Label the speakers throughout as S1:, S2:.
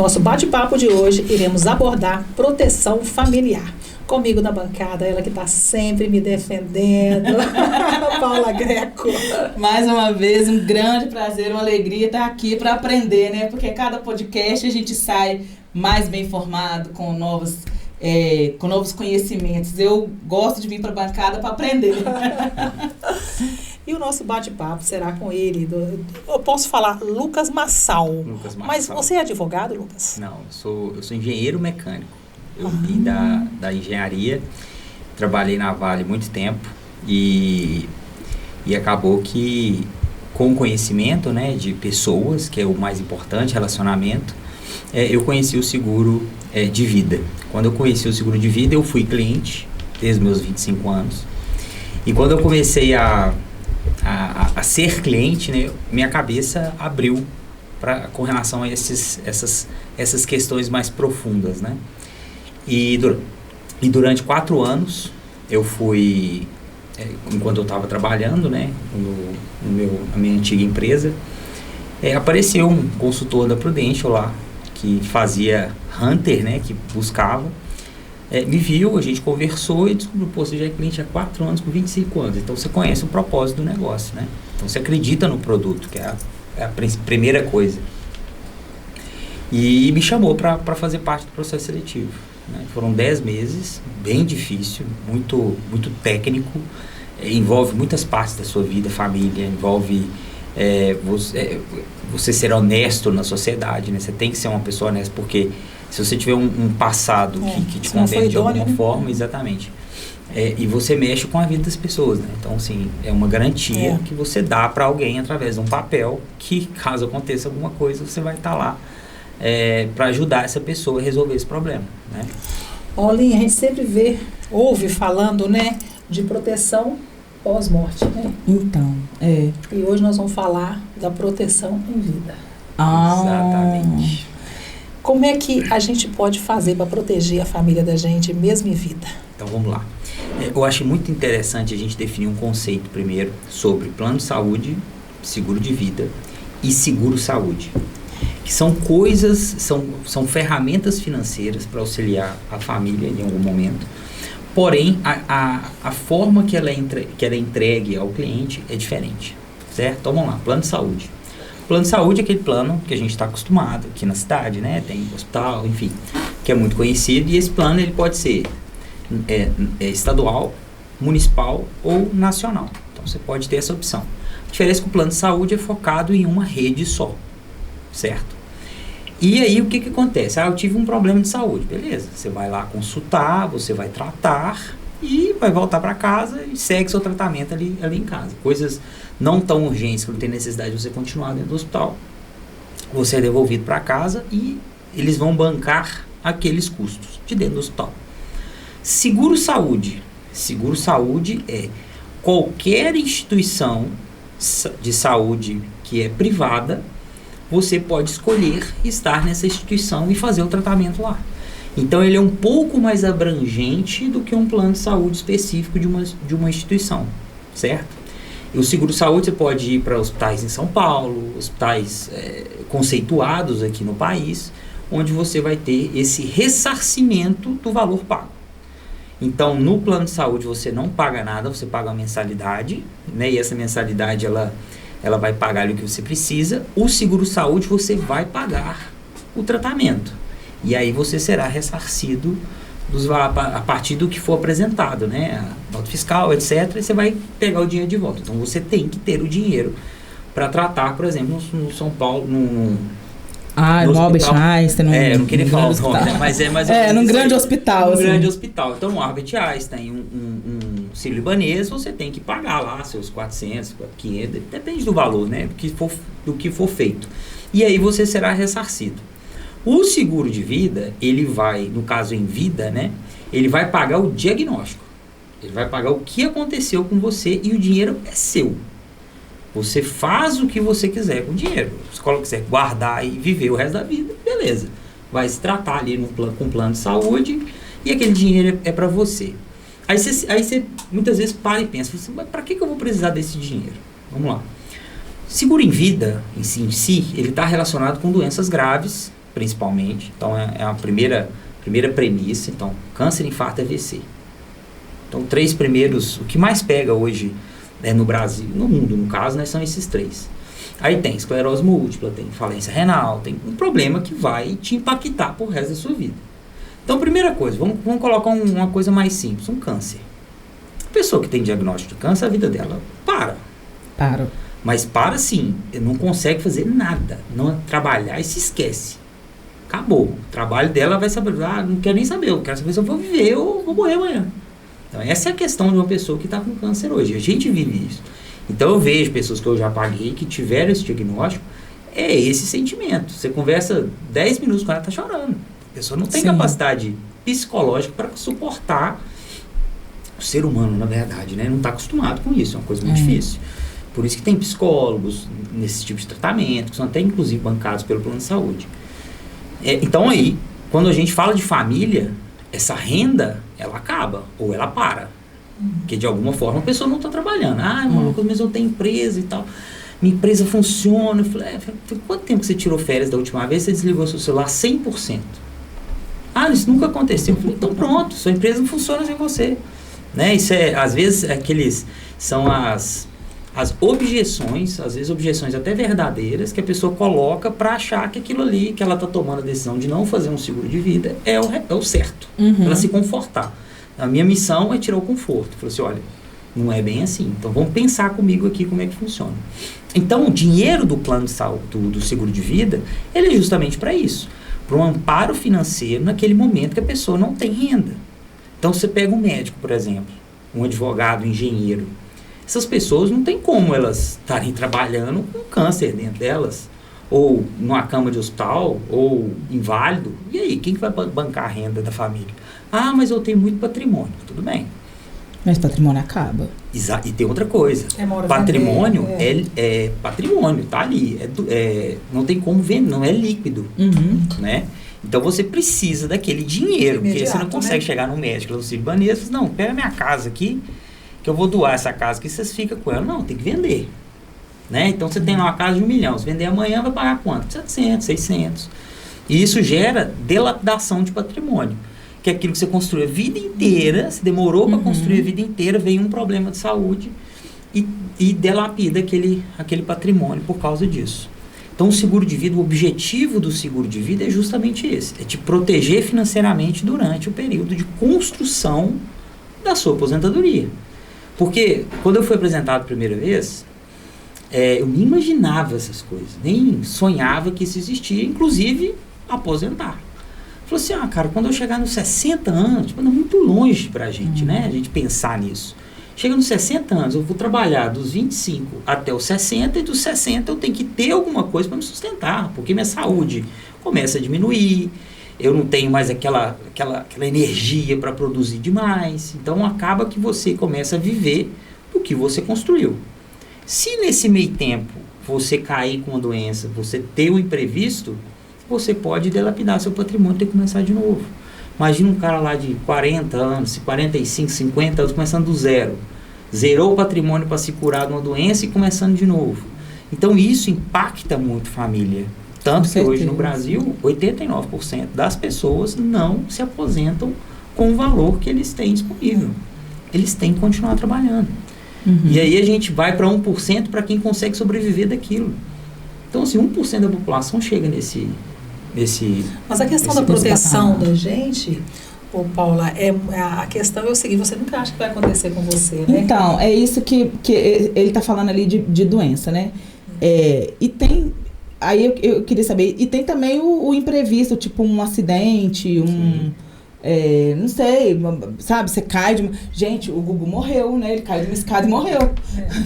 S1: Nosso bate-papo de hoje iremos abordar proteção familiar. Comigo na bancada, ela que está sempre me defendendo, Paula Greco.
S2: Mais uma vez, um grande prazer, uma alegria estar aqui para aprender, né? Porque cada podcast a gente sai mais bem informado, com novos conhecimentos. Eu gosto de vir para a bancada para aprender.
S1: E o nosso bate-papo será com ele, eu posso falar, Lucas Massal.
S3: Lucas Massal.
S1: Mas você é advogado, Lucas?
S3: Não, eu sou engenheiro mecânico. Eu vim da engenharia, trabalhei na Vale muito tempo e acabou que, com o conhecimento, né, de pessoas, que é o mais importante, relacionamento, eu conheci o seguro de vida. Quando eu conheci o seguro de vida, eu fui cliente desde meus 25 anos. E quando eu comecei a ser cliente, né, minha cabeça abriu com relação a essas questões mais profundas, né? E durante 4 anos, eu fui, enquanto eu estava trabalhando, né, na minha antiga empresa, apareceu um consultor da Prudential lá, que fazia hunter, né, que buscava, me viu, a gente conversou e descobriu, você já é cliente há 4 anos, com 25 anos, então você conhece o propósito do negócio, né? Então você acredita no produto, que é a primeira coisa. E me chamou para fazer parte do processo seletivo. Né? Foram 10 meses, bem difícil, muito, muito técnico, envolve muitas partes da sua vida, família, envolve você ser honesto na sociedade, né? Você tem que ser uma pessoa honesta, porque se você tiver um passado que te condena de alguma forma, exatamente, e você mexe com a vida das pessoas, né? Então, assim, é uma garantia que você dá para alguém através de um papel que, caso aconteça alguma coisa, você vai estar lá para ajudar essa pessoa a resolver esse problema, né?
S1: Paulinha, a gente sempre ouve falando, né, de proteção pós-morte, né?
S2: Então,
S1: E hoje nós vamos falar da proteção em vida.
S3: Exatamente.
S1: Como é que a gente pode fazer para proteger a família da gente, mesmo em vida?
S3: Então, vamos lá. Eu acho muito interessante a gente definir um conceito primeiro sobre plano de saúde, seguro de vida e seguro-saúde. Que são coisas, são ferramentas financeiras para auxiliar a família em algum momento. Porém, a forma que ela é entregue ao cliente é diferente, certo? Então, vamos lá, plano de saúde. Plano de saúde é aquele plano que a gente está acostumado aqui na cidade, né? Tem hospital, enfim, que é muito conhecido. E esse plano ele pode ser estadual, municipal ou nacional. Então, você pode ter essa opção. A diferença é que o plano de saúde é focado em uma rede só, certo? E aí, o que acontece? Eu tive um problema de saúde. Beleza, você vai lá consultar, você vai tratar e vai voltar para casa e segue seu tratamento ali em casa. Coisas não tão urgentes que não tem necessidade de você continuar dentro do hospital. Você é devolvido para casa e eles vão bancar aqueles custos de dentro do hospital. Seguro-saúde. Seguro-saúde é qualquer instituição de saúde que é privada, você pode escolher estar nessa instituição e fazer o tratamento lá. Então, ele é um pouco mais abrangente do que um plano de saúde específico de uma instituição, certo? E o seguro-saúde você pode ir para hospitais em São Paulo, hospitais conceituados aqui no país, onde você vai ter esse ressarcimento do valor pago. Então, no plano de saúde você não paga nada, você paga uma mensalidade, né? E essa mensalidade ela vai pagar ali o que você precisa. O seguro-saúde você vai pagar o tratamento. E aí você será ressarcido a partir do que for apresentado, né? A nota fiscal, etc. E você vai pegar o dinheiro de volta. Então você tem que ter o dinheiro para tratar, por exemplo, no São Paulo, no
S2: Albert Einstein.
S3: Eu não queria falar o nome, né? Mas
S2: num grande hospital.
S3: Um grande hospital. Então, no Albert Einstein, um sírio-libanês, você tem que pagar lá seus 400, 500, depende do valor, né? Do que for feito. E aí você será ressarcido. O seguro de vida, ele vai, no caso em vida, né? Ele vai pagar o diagnóstico. Ele vai pagar o que aconteceu com você e o dinheiro é seu. Você faz o que você quiser com o dinheiro. Se você quiser guardar e viver o resto da vida, beleza. Vai se tratar ali com um plano de saúde e aquele dinheiro é para você. Aí você muitas vezes para e pensa, mas para que eu vou precisar desse dinheiro? Vamos lá. Seguro em vida, em si, ele está relacionado com doenças graves principalmente. Então, é a primeira premissa. Então, câncer, infarto e AVC. Então, 3 primeiros, o que mais pega hoje no Brasil, no mundo, no caso, né, são esses 3. Aí tem esclerose múltipla, tem falência renal, tem um problema que vai te impactar pro resto da sua vida. Então, primeira coisa, vamos colocar uma coisa mais simples, um câncer. A pessoa que tem diagnóstico de câncer, a vida dela para. Mas para sim, não consegue fazer nada, não trabalhar e se esquece. Acabou. O trabalho dela vai saber, não quero nem saber, eu quero saber se eu vou viver ou vou morrer amanhã. Então, essa é a questão de uma pessoa que está com câncer hoje. A gente vive isso. Então, eu vejo pessoas que eu já paguei, que tiveram esse diagnóstico, é esse sentimento. Você conversa 10 minutos com ela, tá chorando. A pessoa não tem capacidade psicológica para suportar o ser humano, na verdade, né? Não está acostumado com isso, é uma coisa muito difícil. Por isso que tem psicólogos nesse tipo de tratamento, que são até inclusive bancados pelo plano de saúde. Então aí, quando a gente fala de família, essa renda, ela acaba, ou ela para. Porque de alguma forma a pessoa não está trabalhando. Maluco, mas eu tenho empresa e tal. Minha empresa funciona. Eu falei, quanto tempo que você tirou férias da última vez? Você desligou seu celular 100%. Isso nunca aconteceu. Eu falei, então pronto, sua empresa não funciona sem você. Né? Isso às vezes, são as objeções, às vezes objeções até verdadeiras, que a pessoa coloca para achar que aquilo ali, que ela está tomando a decisão de não fazer um seguro de vida, é o certo. Ela se confortar. A minha missão é tirar o conforto. Falei assim, olha, não é bem assim. Então, vamos pensar comigo aqui como é que funciona. Então, o dinheiro do plano de saúde, do seguro de vida, ele é justamente para isso. Para um amparo financeiro naquele momento que a pessoa não tem renda. Então, você pega um médico, por exemplo, um advogado, um engenheiro. Essas pessoas não tem como elas estarem trabalhando com câncer dentro delas, ou numa cama de hospital, ou inválido. E aí, quem que vai bancar a renda da família? Mas eu tenho muito patrimônio. Tudo bem.
S2: Mas patrimônio acaba.
S3: E tem outra coisa. Patrimônio é patrimônio, tá ali. Não tem como vender, não é líquido. Né? Então você precisa daquele dinheiro, porque você não consegue chegar no médico, no Sírio-Libanês, e falar, não, pega minha casa aqui, que eu vou doar essa casa aqui, vocês ficam com ela. Não, tem que vender. Né? Então você tem lá uma casa de 1 milhão, se vender amanhã vai pagar quanto? 700, 600. E isso gera dilapidação de patrimônio, que é aquilo que você construiu a vida inteira, se demorou para construir a vida inteira, vem um problema de saúde e dilapida aquele patrimônio por causa disso. Então, o seguro de vida, o objetivo do seguro de vida é justamente esse, é te proteger financeiramente durante o período de construção da sua aposentadoria. Porque, quando eu fui apresentado a primeira vez, eu nem imaginava essas coisas, nem sonhava que isso existia, inclusive aposentar. Falou assim, cara, quando eu chegar nos 60 anos, é muito longe pra gente, né? A gente pensar nisso. Chega nos 60 anos, eu vou trabalhar dos 25 até os 60, e dos 60 eu tenho que ter alguma coisa para me sustentar, porque minha saúde começa a diminuir, eu não tenho mais aquela energia para produzir demais, então acaba que você começa a viver do que você construiu. Se nesse meio tempo você cair com uma doença, você ter um imprevisto, você pode dilapidar seu patrimônio e ter que começar de novo. Imagina um cara lá de 40 anos, 45, 50 anos, começando do zero. Zerou o patrimônio para se curar de uma doença e começando de novo. Então, isso impacta muito a família. Tanto que hoje no Brasil, 89% das pessoas não se aposentam com o valor que eles têm disponível. Eles têm que continuar trabalhando. E aí a gente vai para 1% para quem consegue sobreviver daquilo. Então, assim, 1% da população chega nesse...
S1: Mas a questão da proteção da gente, Paula, a questão é o seguinte, você nunca acha que vai acontecer com você, né?
S2: Então, é isso que ele está falando ali de doença, né? E tem, aí eu queria saber, e tem também o imprevisto, tipo um acidente, não sei, sabe, você cai de... Gente, o Gugu morreu, né? Ele caiu de uma escada e morreu.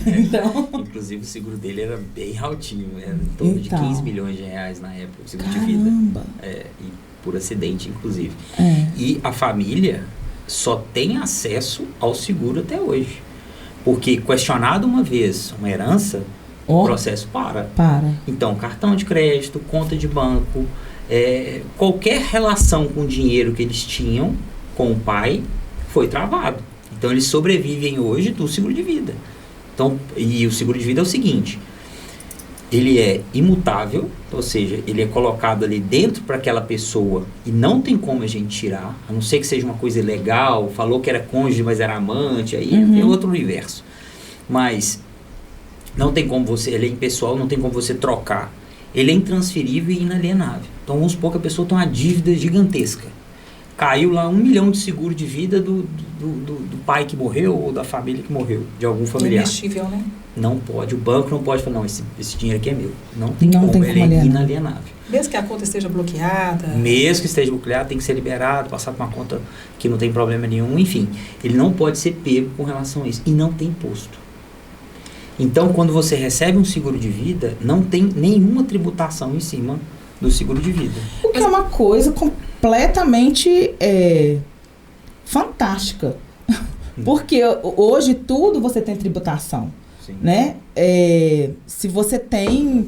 S2: Então...
S3: Inclusive, o seguro dele era bem altinho, era em torno de 15 milhões de reais na época, o seguro de vida. E por acidente, inclusive. E a família só tem acesso ao seguro até hoje. Porque, questionado uma vez uma herança, o processo para. Então, cartão de crédito, conta de banco... qualquer relação com o dinheiro que eles tinham com o pai foi travado. Então eles sobrevivem hoje do seguro de vida. Então, e o seguro de vida é o seguinte, ele é imutável, ou seja, ele é colocado ali dentro para aquela pessoa e não tem como a gente tirar, a não ser que seja uma coisa ilegal, falou que era cônjuge, mas era amante, aí é outro universo. Mas não tem como você, ele é impessoal, não tem como você trocar. Ele é intransferível e inalienável. Então vamos supor que a pessoa tem uma dívida gigantesca. Caiu lá 1 milhão de seguro de vida do pai que morreu ou da família que morreu, de algum familiar.
S1: Imexível, né?
S3: Não pode, o banco não pode falar, não, esse dinheiro aqui é meu. Não tem
S2: Não
S3: como,
S2: tem
S3: ele
S2: como
S3: é
S2: alienar.
S3: inalienável.
S1: Mesmo que a conta esteja bloqueada.
S3: Mesmo que esteja bloqueado, tem que ser liberado, passar para uma conta que não tem problema nenhum, enfim. Ele não pode ser pego com relação a isso. E não tem imposto. Então, quando você recebe um seguro de vida, não tem nenhuma tributação em cima do seguro de vida.
S2: O que é uma coisa completamente fantástica. Porque hoje tudo você tem tributação.
S3: Sim.
S2: Né? Se você tem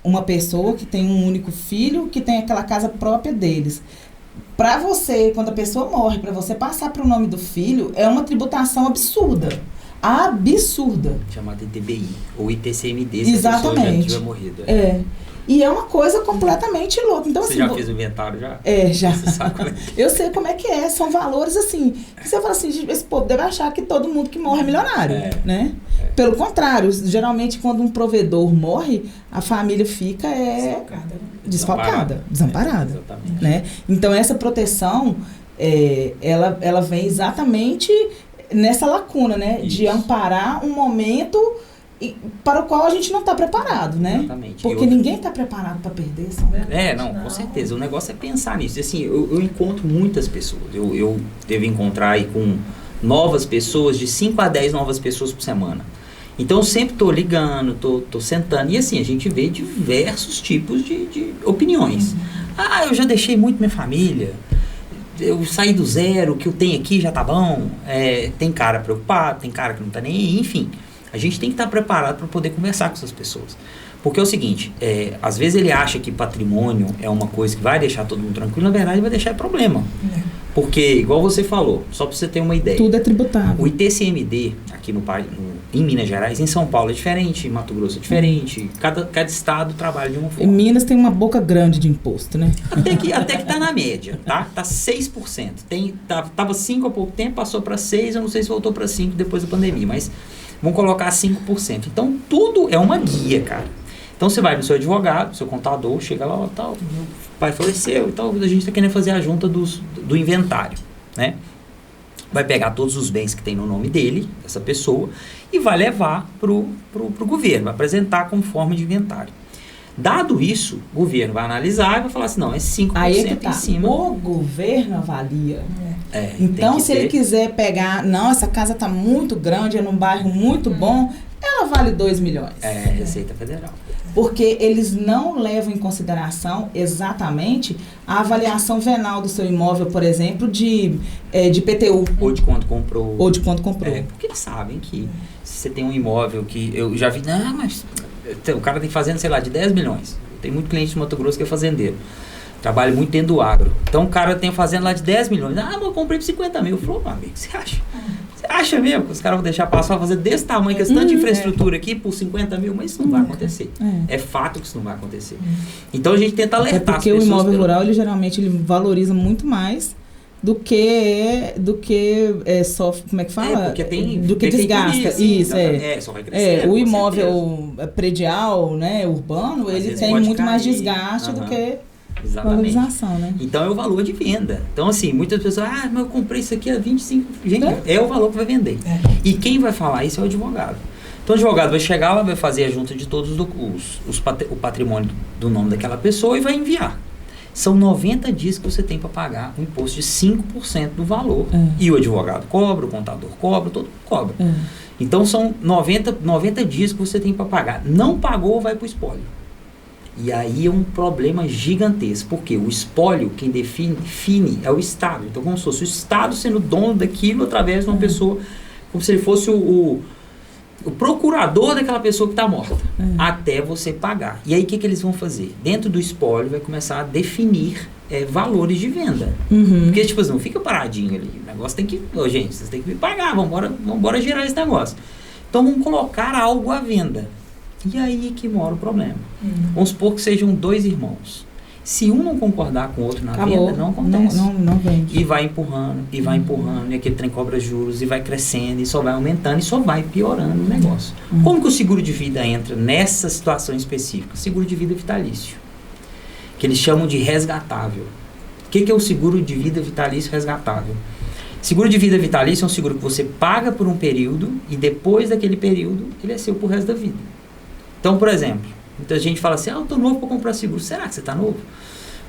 S2: uma pessoa que tem um único filho, que tem aquela casa própria deles, para você, quando a pessoa morre, para você passar para o nome do filho, é uma tributação absurda. Absurda.
S3: Chamada ITBI, ou ITCMD, se
S2: Exatamente.
S3: a pessoa já tiver morrido.
S2: E é uma coisa completamente louca. Então,
S3: Você
S2: assim,
S3: já fez o inventário já?
S2: Já.
S3: Você sabe como é que
S2: Eu sei como é que é. São valores assim. Que você fala assim, esse povo deve achar que todo mundo que morre é milionário, né? Pelo contrário, geralmente quando um provedor morre, a família fica desfalcada, desamparada.
S3: Exatamente.
S2: Né? Então essa proteção, ela vem exatamente nessa lacuna, né?
S3: Isso.
S2: De amparar um momento para o qual a gente não está preparado, né?
S3: Exatamente.
S2: Porque ninguém está preparado para perder.
S3: Com certeza. O negócio é pensar nisso. Assim, eu encontro muitas pessoas. Eu devo encontrar aí com novas pessoas, de 5 a 10 novas pessoas por semana. Então eu sempre estou ligando, tô sentando. E assim, a gente vê diversos tipos de opiniões. Eu já deixei muito minha família. Eu saí do zero, o que eu tenho aqui já tá bom. Tem cara preocupado, tem cara que não tá nem aí, enfim. A gente tem que estar preparado para poder conversar com essas pessoas. Porque é o seguinte, às vezes ele acha que patrimônio é uma coisa que vai deixar todo mundo tranquilo, na verdade vai deixar problema. Porque, igual você falou, só para você ter uma ideia.
S2: Tudo é tributável.
S3: O ITCMD, aqui em Minas Gerais, em São Paulo é diferente, em Mato Grosso é diferente, cada estado trabalha de uma forma.
S2: Em Minas tem uma boca grande de imposto, né?
S3: Até que tá na média, tá? Tá 6%. Tava 5% há pouco tempo, passou para 6%, eu não sei se voltou para 5% depois da pandemia, mas vamos colocar 5%. Então, tudo é uma guia, cara. Então, você vai no seu advogado, seu contador, chega lá, tal, meu pai faleceu e tal, a gente está querendo fazer a junta do inventário, né? Vai pegar todos os bens que tem no nome dele, dessa pessoa, e vai levar pro governo, vai apresentar como forma de inventário. Dado isso, o governo vai analisar e vai falar assim, não, é 5%
S2: Aí é que tá.
S3: em cima.
S2: O governo avalia.
S3: Então,
S2: Então, se ele quiser pegar, não, essa casa está muito grande, é num bairro muito bom, ela vale 2 milhões.
S3: Receita Federal.
S2: Porque eles não levam em consideração exatamente a avaliação venal do seu imóvel, por exemplo, de PTU.
S3: Ou de quanto comprou.
S2: Porque
S3: eles sabem que se você tem um imóvel que eu já vi, mas o cara tem fazenda, sei lá, de 10 milhões. Tem muito cliente de Mato Grosso que é fazendeiro. Trabalha muito dentro do agro. Então o cara tem fazenda lá de 10 milhões. Mas eu comprei por 50 mil. Falou, meu amigo, você acha? Você acha mesmo que os caras vão deixar passar fazer desse tamanho, com esse tanto de infraestrutura aqui por 50 mil? Mas isso não vai acontecer. É fato que isso não vai acontecer. Então a gente tenta alertar as pessoas.
S2: Porque o imóvel rural, ele geralmente valoriza muito mais do que só, como é que fala?
S3: Porque tem,
S2: do que desgasta.
S3: Isso, só vai crescer,
S2: o imóvel predial, né, urbano, ele tem muito mais desgaste do que valorização, né?
S3: Então é o valor de venda. Então assim, muitas pessoas, mas eu comprei isso aqui a 25. Gente, é o valor que vai vender. E quem vai falar isso é o advogado. Então o advogado vai chegar lá, vai fazer a junta de todos o patrimônio do nome daquela pessoa e vai enviar. São 90 dias que você tem para pagar um imposto de 5% do valor. E o advogado cobra, o contador cobra, todo mundo cobra. Então são 90 dias que você tem para pagar. Não pagou, vai para o espólio. E aí é um problema gigantesco, porque o espólio, quem define é o Estado. Então, como se fosse o Estado sendo dono daquilo através de uma pessoa, como se ele fosse o procurador daquela pessoa que está morta, até você pagar. E aí o que eles vão fazer? Dentro do espólio vai começar a definir valores de venda. Porque, tipo assim, não fica paradinho ali. O negócio tem que... gente, vocês têm que me pagar, vamos embora girar esse negócio. Então, vamos colocar algo à venda. E aí que mora o problema. Vamos supor que sejam 2 irmãos. Se um não concordar com o outro na venda, não acontece.
S2: Não vende.
S3: E vai empurrando, e aquele trem cobra juros, e vai crescendo, e só vai aumentando, e só vai piorando o negócio. Como que o seguro de vida entra nessa situação específica? Seguro de vida vitalício, que eles chamam de resgatável. O que é o seguro de vida vitalício resgatável? Seguro de vida vitalício é um seguro que você paga por um período, e depois daquele período, ele é seu pro resto da vida. Então, por exemplo, muita gente fala assim, eu tô novo para comprar seguro. Será que você tá novo?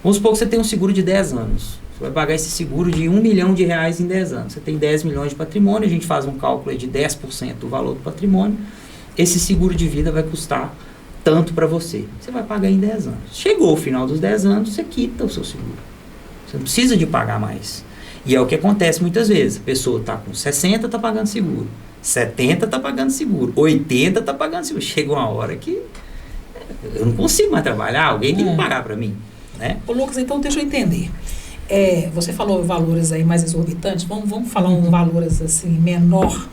S3: Vamos supor que você tem um seguro de 10 anos. Você vai pagar esse seguro de R$1 milhão em 10 anos. Você tem 10 milhões de patrimônio, a gente faz um cálculo de 10% do valor do patrimônio. Esse seguro de vida vai custar tanto para você. Você vai pagar em 10 anos. Chegou o final dos 10 anos, você quita o seu seguro. Você não precisa de pagar mais. E é o que acontece muitas vezes. A pessoa está com 60, está pagando seguro. 70 está pagando seguro. 80 está pagando seguro. Chega uma hora que eu não consigo mais trabalhar, alguém tem que pagar para mim, né?
S1: Ô Lucas, então deixa eu entender. Você falou valores aí mais exorbitantes, vamos falar uns valores assim, menor.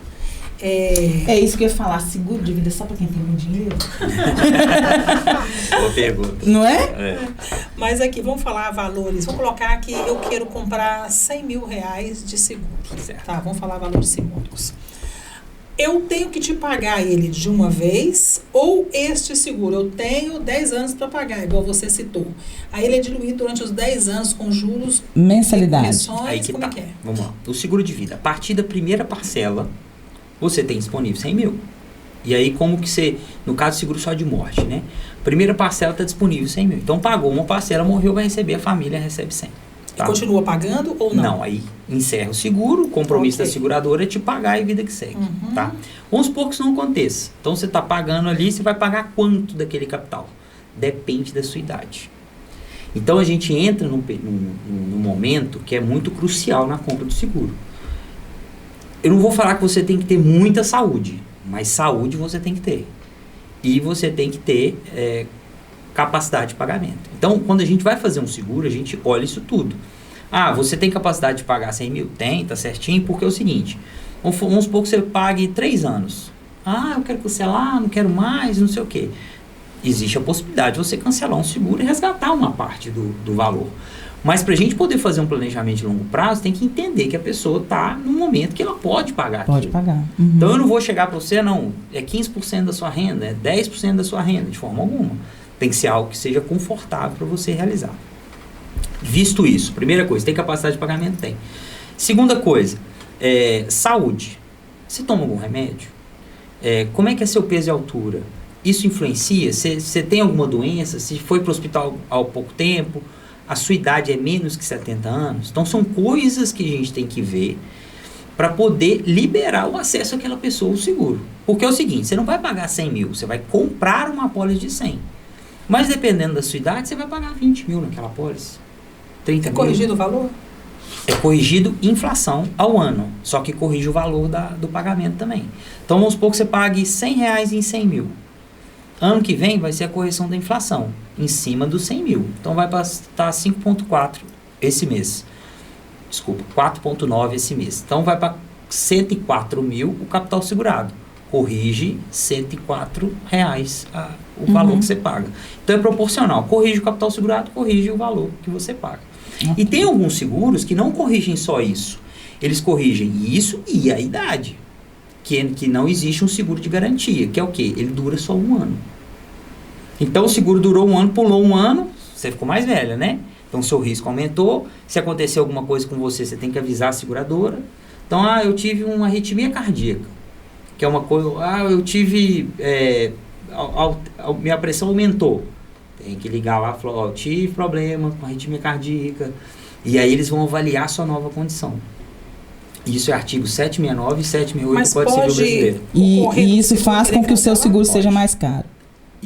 S2: É isso que eu ia falar, seguro de vida só para quem tem muito dinheiro?
S3: Boa pergunta.
S2: Não é?
S1: Mas aqui, vamos falar valores. Vou colocar que eu quero comprar R$100 mil de seguro.
S3: Certo.
S1: Tá, vamos falar valores simbólicos. Eu tenho que te pagar ele de uma vez, ou este seguro, eu tenho 10 anos para pagar, igual você citou. Aí ele é diluído durante os 10 anos com juros,
S2: mensalidade.
S3: Aí que
S1: como
S3: tá.
S1: é que é?
S3: Vamos lá. O seguro de vida, a partir da primeira parcela, você tem disponível 100 mil. E aí como que você, no caso seguro só de morte, né? Primeira parcela está disponível 100 mil. Então pagou uma parcela, morreu, vai receber, a família recebe 100. Tá?
S1: Continua pagando ou não?
S3: Não, aí encerra o seguro, o compromisso da seguradora é te pagar e a vida que segue, tá? Vamos supor que isso não aconteça. Então, você está pagando ali, você vai pagar quanto daquele capital? Depende da sua idade. Então, a gente entra num momento que é muito crucial na compra do seguro. Eu não vou falar que você tem que ter muita saúde, mas saúde você tem que ter. E você tem que ter capacidade de pagamento. Então, quando a gente vai fazer um seguro, a gente olha isso tudo. Você tem capacidade de pagar 100 mil? Tem, tá certinho, porque é o seguinte, vamos supor que você pague 3 anos. Eu quero cancelar, não quero mais, não sei o quê. Existe a possibilidade de você cancelar um seguro e resgatar uma parte do valor. Mas para a gente poder fazer um planejamento de longo prazo, tem que entender que a pessoa está no momento que ela pode pagar.
S2: Pode pagar.
S3: Então, eu não vou chegar para você, não, é 15% da sua renda, é 10% da sua renda, de forma alguma. Tem que ser algo que seja confortável para você realizar. Visto isso, primeira coisa, tem capacidade de pagamento? Tem. Segunda coisa, saúde. Você toma algum remédio? Como é que é seu peso e altura? Isso influencia? Você tem alguma doença? Se foi para o hospital há pouco tempo? A sua idade é menos que 70 anos? Então, são coisas que a gente tem que ver para poder liberar o acesso àquela pessoa ao seguro. Porque é o seguinte, você não vai pagar 100 mil, você vai comprar uma apólice de 100. Mas dependendo da sua idade, você vai pagar 20 mil naquela apólice. 30 mil.
S1: Corrigido o valor?
S3: É corrigido inflação ao ano. Só que corrige o valor do pagamento também. Então, vamos supor que você pague R$100 em 100 mil. Ano que vem vai ser a correção da inflação, em cima dos 100 mil. Então, vai estar 5,4 esse mês. Desculpa, 4,9 esse mês. Então, vai para 104 mil o capital segurado. Corrige R$104 o valor que você paga. Então, é proporcional. Corrige o capital segurado, corrige o valor que você paga. E tem alguns seguros que não corrigem só isso. Eles corrigem isso e a idade. Que não existe um seguro de garantia. Que é o quê? Ele dura só 1 ano. Então, o seguro durou 1 ano, pulou 1 ano, você ficou mais velha, né? Então, seu risco aumentou. Se acontecer alguma coisa com você, você tem que avisar a seguradora. Então, eu tive uma arritmia cardíaca. Que é uma coisa... eu tive... minha pressão aumentou. Tem que ligar lá e falar, tive problema com arritmia cardíaca. E aí, eles vão avaliar a sua nova condição. Isso é artigo 769 e 768 do Código Civil Brasileiro.
S2: E isso faz com que o seu seguro seja mais caro.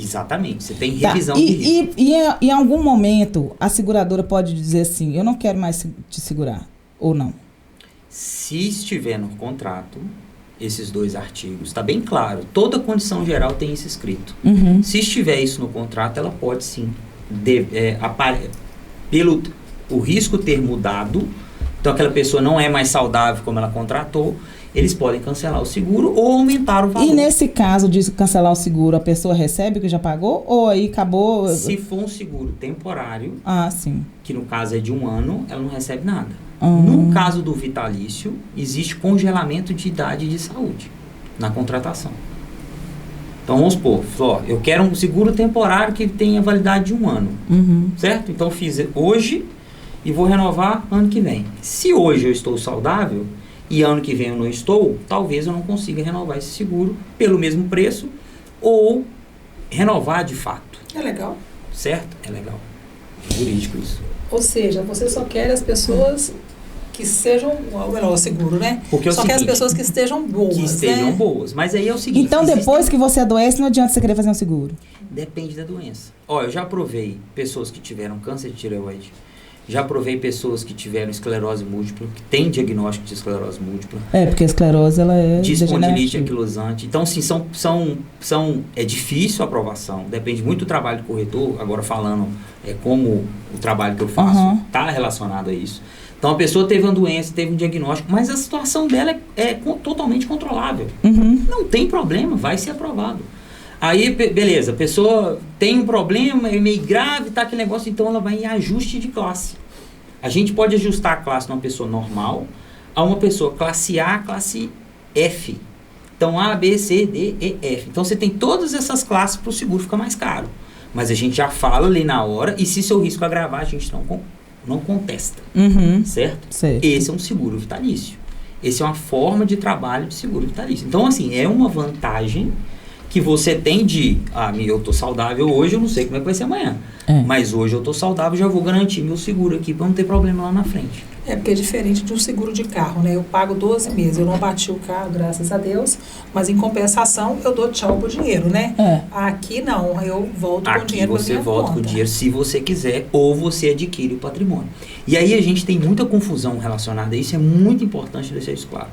S3: Exatamente, você tem revisão de risco.
S2: E em algum momento, a seguradora pode dizer assim, eu não quero mais te segurar, ou não?
S3: Se estiver no contrato, esses 2 artigos, está bem claro, toda condição geral tem isso escrito. Se estiver isso no contrato, ela pode sim, pelo o risco ter mudado. Então, então aquela pessoa não é mais saudável como ela contratou, eles podem cancelar o seguro ou aumentar o valor.
S2: E nesse caso de cancelar o seguro, a pessoa recebe o que já pagou ou aí acabou?
S3: Se for um seguro temporário,
S2: Sim.
S3: que no caso é de 1 ano, ela não recebe nada. No caso do vitalício, existe congelamento de idade de saúde na contratação. Então vamos supor, eu quero um seguro temporário que tenha validade de 1 ano, certo? Então fiz hoje e vou renovar ano que vem. Se hoje eu estou saudável e ano que vem eu não estou, talvez eu não consiga renovar esse seguro pelo mesmo preço ou renovar de fato.
S1: É legal.
S3: Certo? É legal. É jurídico isso.
S1: Ou seja, você só quer as pessoas que sejam, ou melhor, o seguro, né?
S3: Porque
S1: só quer as pessoas que estejam boas,
S3: que estejam boas. Mas aí é o seguinte...
S2: Então, depois que você adoece, não adianta você querer fazer um seguro?
S3: Depende da doença. Eu já provei pessoas que tiveram câncer de tireoide. Já provei pessoas que tiveram esclerose múltipla, que tem diagnóstico de esclerose múltipla.
S2: Porque a esclerose, ela é
S3: de espondilite
S2: degenerativa.
S3: anquilosante. Então, assim, é difícil a aprovação. Depende muito do trabalho do corretor. Agora, falando como o trabalho que eu faço está relacionado a isso. Então, a pessoa teve uma doença, teve um diagnóstico, mas a situação dela é totalmente controlável. Não tem problema, vai ser aprovado. Aí, beleza, a pessoa tem um problema, é meio grave, tá aquele negócio, então ela vai em ajuste de classe. A gente pode ajustar a classe de uma pessoa normal a uma pessoa classe A, classe F. Então, A, B, C, D, E, F. Então, você tem todas essas classes para o seguro ficar mais caro. Mas a gente já fala ali na hora, e se seu risco agravar, a gente não contesta. Certo? Esse é um seguro vitalício. Essa é uma forma de trabalho de seguro vitalício. Então, assim, é uma vantagem que você tem de, eu tô saudável hoje, eu não sei como é que vai ser amanhã. Mas hoje eu tô saudável, já vou garantir meu seguro aqui para não ter problema lá na frente.
S1: Porque é diferente de um seguro de carro, né? Eu pago 12 meses, eu não bati o carro, graças a Deus, mas em compensação eu dou tchau pro dinheiro, né? Aqui não, eu volto com o dinheiro pra minha conta. Aqui você volta com o dinheiro
S3: se você quiser, ou você adquire o patrimônio. E aí a gente tem muita confusão relacionada a isso, é muito importante deixar isso claro.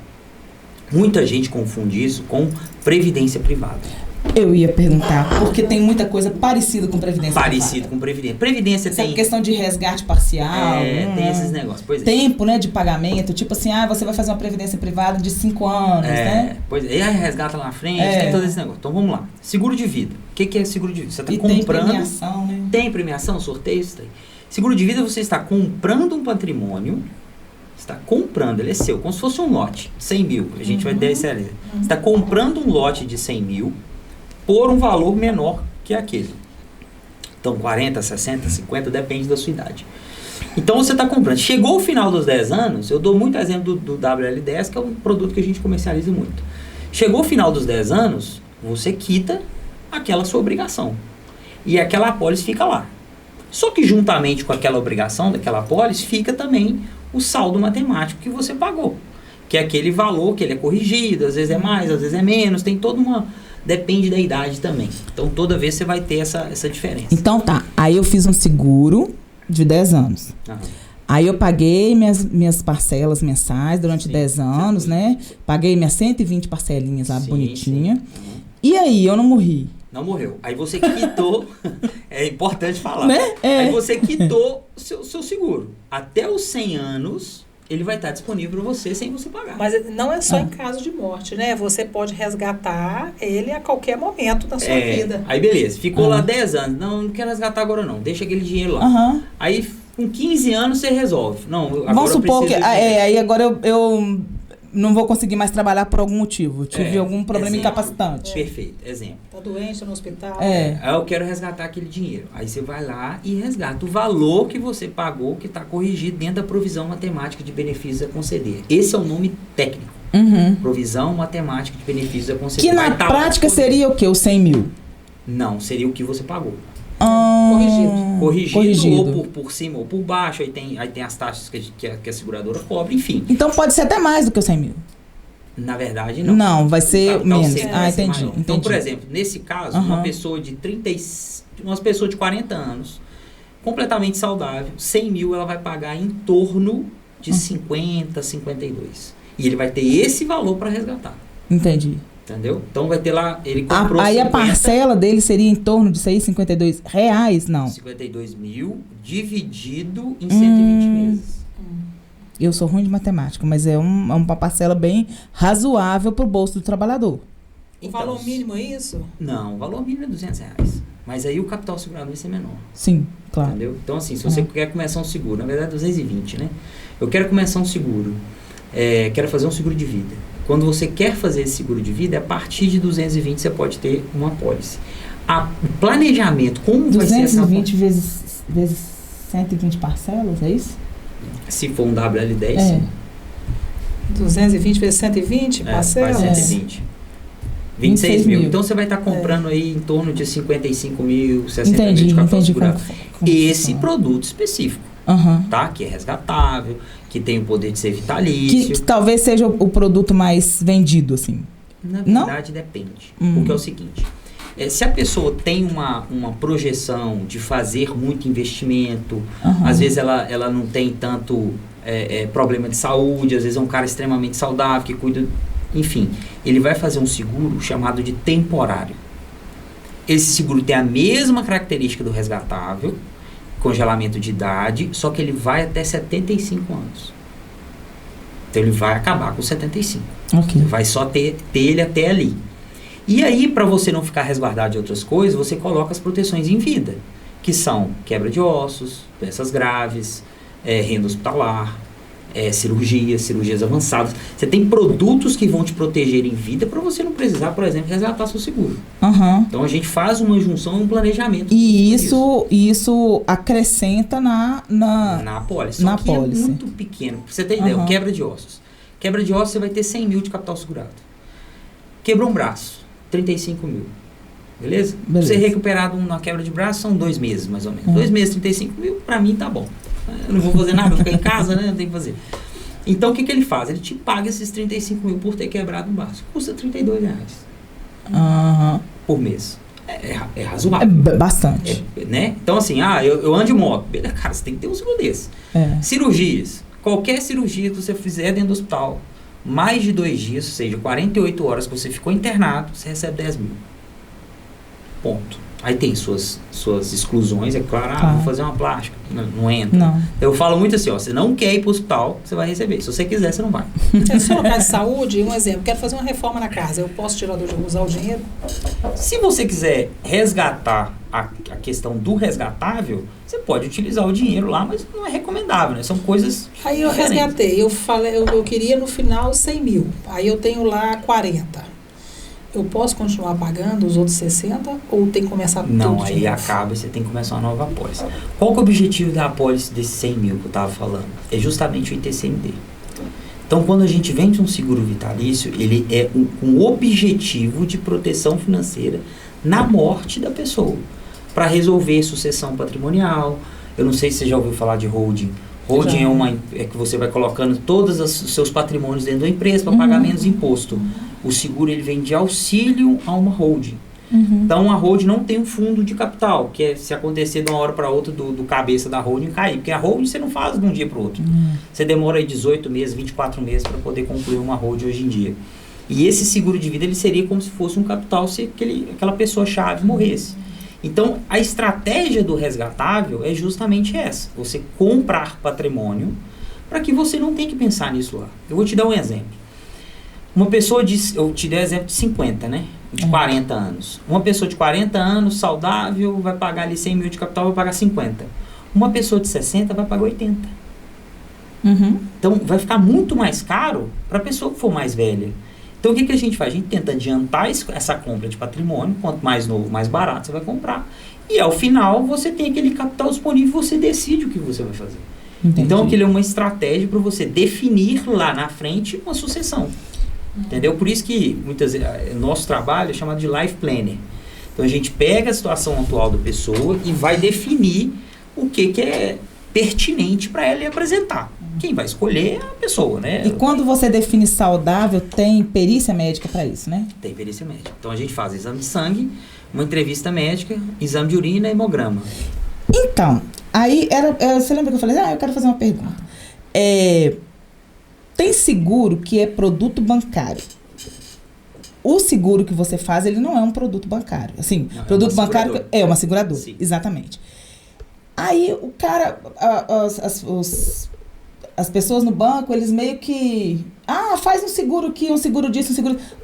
S3: Muita gente confunde isso com previdência privada.
S2: Eu ia perguntar, porque tem muita coisa parecida com previdência privada.
S3: Parecido com previdência. Previdência tem...
S2: questão de resgate parcial.
S3: Tem esses negócios. Pois
S2: tempo, né, de pagamento. Tipo assim, você vai fazer uma previdência privada de 5 anos, né?
S3: Pois é. E aí resgata lá na frente, tem todo esse negócio. Então, vamos lá. Seguro de vida. O que é seguro de vida? Você está comprando...
S2: tem premiação, né?
S3: Tem premiação, sorteio, isso tem. Seguro de vida, você está comprando um patrimônio... Você está comprando, ele é seu, como se fosse um lote, 100 mil. A gente vai dar esse ali. Você está comprando um lote de 100 mil por um valor menor que aquele. Então, 40, 60, 50, depende da sua idade. Então, você está comprando. Chegou o final dos 10 anos, eu dou muito exemplo do WL10, que é um produto que a gente comercializa muito. Chegou o final dos 10 anos, você quita aquela sua obrigação. E aquela apólice fica lá. Só que juntamente com aquela obrigação daquela apólice, fica também o saldo matemático que você pagou. Que é aquele valor que ele é corrigido, às vezes é mais, às vezes é menos, tem toda uma... Depende da idade também. Então, toda vez você vai ter essa diferença.
S2: Então, aí eu fiz um seguro de 10 anos. Aí eu paguei minhas parcelas mensais durante 10 anos, né? Paguei minhas 120 parcelinhas lá, bonitinha. E aí, eu não morri.
S3: Não morreu. Aí você quitou, é importante falar.
S2: Né?
S3: Aí você quitou seu seguro. Até os 100 anos, ele vai estar disponível para você sem você pagar.
S1: Mas não é só em caso de morte, né? Você pode resgatar ele a qualquer momento da sua vida.
S3: Aí beleza, ficou lá 10 anos. Não quero resgatar agora não, deixa aquele dinheiro lá. Aí com 15 anos você resolve. Não, agora
S2: vamos supor que aí agora eu não vou conseguir mais trabalhar por algum motivo. Tive algum problema incapacitante.
S3: Perfeito, exemplo.
S1: Tá doente no hospital.
S3: Aí eu quero resgatar aquele dinheiro. Aí você vai lá e resgata o valor que você pagou, que está corrigido dentro da provisão matemática de benefícios a conceder. Esse é o nome técnico. Provisão matemática de benefícios a conceder.
S2: Que na prática seria o quê? Os 100 mil?
S3: Não, seria o que você pagou.
S1: Corrigido.
S3: Ou por cima ou por baixo, aí tem as taxas que a seguradora cobra, enfim.
S2: Então pode ser até mais do que os 100 mil.
S3: Na verdade, não.
S2: Não, vai ser menos. Entendi.
S3: Então, por exemplo, nesse caso, uma pessoa de 40 anos, completamente saudável, 100 mil ela vai pagar em torno de 50, 52. E ele vai ter esse valor para resgatar.
S2: Entendi.
S3: Entendeu? Então vai ter lá, ele comprou
S2: aí 50, a parcela dele seria em torno de R$52, não?
S3: 52 mil dividido em 120 meses.
S2: Eu sou ruim de matemática, mas é uma parcela bem razoável para o bolso do trabalhador.
S1: O valor mínimo é isso?
S3: Não, o valor mínimo é R$200. Mas aí o capital segurado vai ser menor.
S2: Sim, claro.
S3: Entendeu? Então, assim, se você quer começar um seguro, na verdade 220, né? Eu quero começar um seguro, quero fazer um seguro de vida. Quando você quer fazer esse seguro de vida, a partir de 220 você pode ter uma apólice. O planejamento, como vai ser essa...
S2: 220 vezes 120 parcelas, é isso?
S3: Se for um WL10, sim.
S1: 220 vezes 120 parcelas?
S3: Faz 120. 26 mil. Então você vai estar comprando aí em torno de 55 mil, 60 mil de capital segurado. Esse produto específico, tá? Que é resgatável, que tem o poder de ser vitalício.
S2: Que talvez seja o produto mais vendido, assim.
S3: Na verdade, depende. Porque é o seguinte, se a pessoa tem uma projeção de fazer muito investimento, às vezes ela não tem tanto problema de saúde, às vezes é um cara extremamente saudável, que cuida... Enfim, ele vai fazer um seguro chamado de temporário. Esse seguro tem a mesma característica do resgatável, congelamento de idade, só que ele vai até 75 anos. Então ele vai acabar com 75.
S2: Okay.
S3: Vai só ter ele até ali. E aí, para você não ficar resguardado de outras coisas, você coloca as proteções em vida, que são quebra de ossos, doenças graves, renda hospitalar, cirurgias avançadas. Você tem produtos que vão te proteger em vida para você não precisar, por exemplo, resgatar seu seguro. Então a gente faz uma junção e um planejamento.
S2: E isso acrescenta na
S3: apólice. Só que é muito pequeno. Pra você ter ideia, quebra de ossos. Quebra de ossos você vai ter 100 mil de capital segurado. Quebrou um braço, 35 mil. Beleza? Pra você recuperar uma quebra de braço são 2 meses, mais ou menos. 2 meses, 35 mil, pra mim tá bom. Eu não vou fazer nada, vou ficar em casa, né? Não tem que fazer. Então, o que ele faz? Ele te paga esses 35 mil por ter quebrado um braço. Custa R$32 por mês. É razoável.
S2: Bastante.
S3: Né? Então, assim, eu ando de moto. Beleza, cara, você tem que ter um seguro desse. Cirurgias. Qualquer cirurgia que você fizer dentro do hospital, mais de 2 dias, ou seja, 48 horas que você ficou internado, você recebe 10 mil. Ponto. Aí tem suas exclusões, é claro, vou fazer uma plástica, não entra.
S2: Não.
S3: Eu falo muito assim, você não quer ir para o hospital, você vai receber. Se você quiser, você não vai.
S1: Se for no caso de saúde, um exemplo, quero fazer uma reforma na casa, eu posso usar o dinheiro?
S3: Se você quiser resgatar a questão do resgatável, você pode utilizar o dinheiro lá, mas não é recomendável, né? São coisas
S1: Aí eu
S3: diferentes.
S1: resgatei, eu queria no final 100 mil, aí eu tenho lá 40. Eu posso continuar pagando os outros 60 ou tem que começar tudo de novo?
S3: Não, aí acaba e você tem que começar uma nova apólice. Qual que é o objetivo da apólice desses 100 mil que eu estava falando? É justamente o ITCMD. Então, quando a gente vende um seguro vitalício, ele é um objetivo de proteção financeira na morte da pessoa, para resolver sucessão patrimonial. Eu não sei se você já ouviu falar de holding. Holding é que você vai colocando todos os seus patrimônios dentro da empresa para pagar menos imposto. O seguro ele vem de auxílio a uma holding. Então a holding não tem um fundo de capital, que é se acontecer de uma hora para outra do cabeça da holding cair. Porque a holding você não faz de um dia para o outro. Você demora aí 18 meses, 24 meses para poder concluir uma holding hoje em dia. E esse seguro de vida ele seria como se fosse um capital se aquela pessoa-chave morresse. Então, a estratégia do resgatável é justamente essa. Você comprar patrimônio para que você não tenha que pensar nisso lá. Eu vou te dar um exemplo. Uma pessoa eu te dei exemplo de 50, né? De 40 anos. Uma pessoa de 40 anos, saudável, vai pagar ali 100 mil de capital, vai pagar 50. Uma pessoa de 60 vai pagar 80. Então, vai ficar muito mais caro para a pessoa que for mais velha. Então, o que a gente faz? A gente tenta adiantar essa compra de patrimônio. Quanto mais novo, mais barato você vai comprar. E, ao final, você tem aquele capital disponível e você decide o que você vai fazer.
S2: Entendi.
S3: Então, aquilo é uma estratégia para você definir lá na frente uma sucessão. Entendeu? Por isso que, muitas vezes, nosso trabalho é chamado de life planner. Então, a gente pega a situação atual da pessoa e vai definir o que é pertinente para ela apresentar. Quem vai escolher é a pessoa, né?
S2: E quando você define saudável, tem perícia médica para isso, né?
S3: Tem perícia médica. Então a gente faz exame de sangue, uma entrevista médica, exame de urina e hemograma.
S2: Então, aí você lembra que eu falei, eu quero fazer uma pergunta. Tem seguro que é produto bancário. O seguro que você faz, ele não é um produto bancário. Assim,
S3: não,
S2: produto bancário é uma seguradora.
S3: Sim.
S2: Exatamente. Aí o cara, as pessoas no banco, eles meio que... faz um seguro aqui, um seguro disso,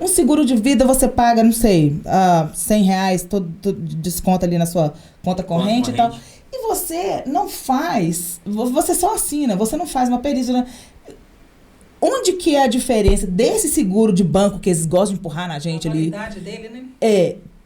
S2: um seguro de vida você paga, não sei, R$100, todo desconto ali na sua conta corrente e tal. E você não faz, você só assina, você não faz uma perícia, né? Onde que é a diferença desse seguro de banco que eles gostam de empurrar na gente ali?
S1: A qualidade dele, né?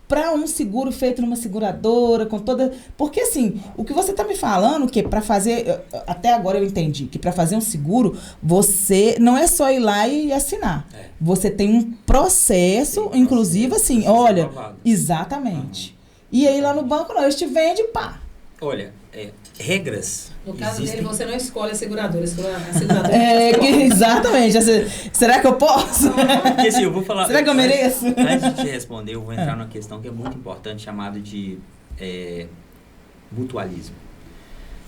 S2: Para um seguro feito numa seguradora, com toda... Porque, assim, o que você está me falando, que para fazer... Até agora eu entendi, que para fazer um seguro, você não é só ir lá e assinar. Você tem um processo, inclusive, assim, olha... Exatamente. E aí, lá no banco, não, eles te vendem, pá.
S3: Olha, regras...
S1: No caso dele, você não escolhe a seguradora.
S2: Exatamente. Será que eu posso?
S3: Porque, assim, eu vou falar...
S2: Será que eu mereço?
S3: Antes de te responder, eu vou entrar numa questão que é muito importante, chamada de mutualismo.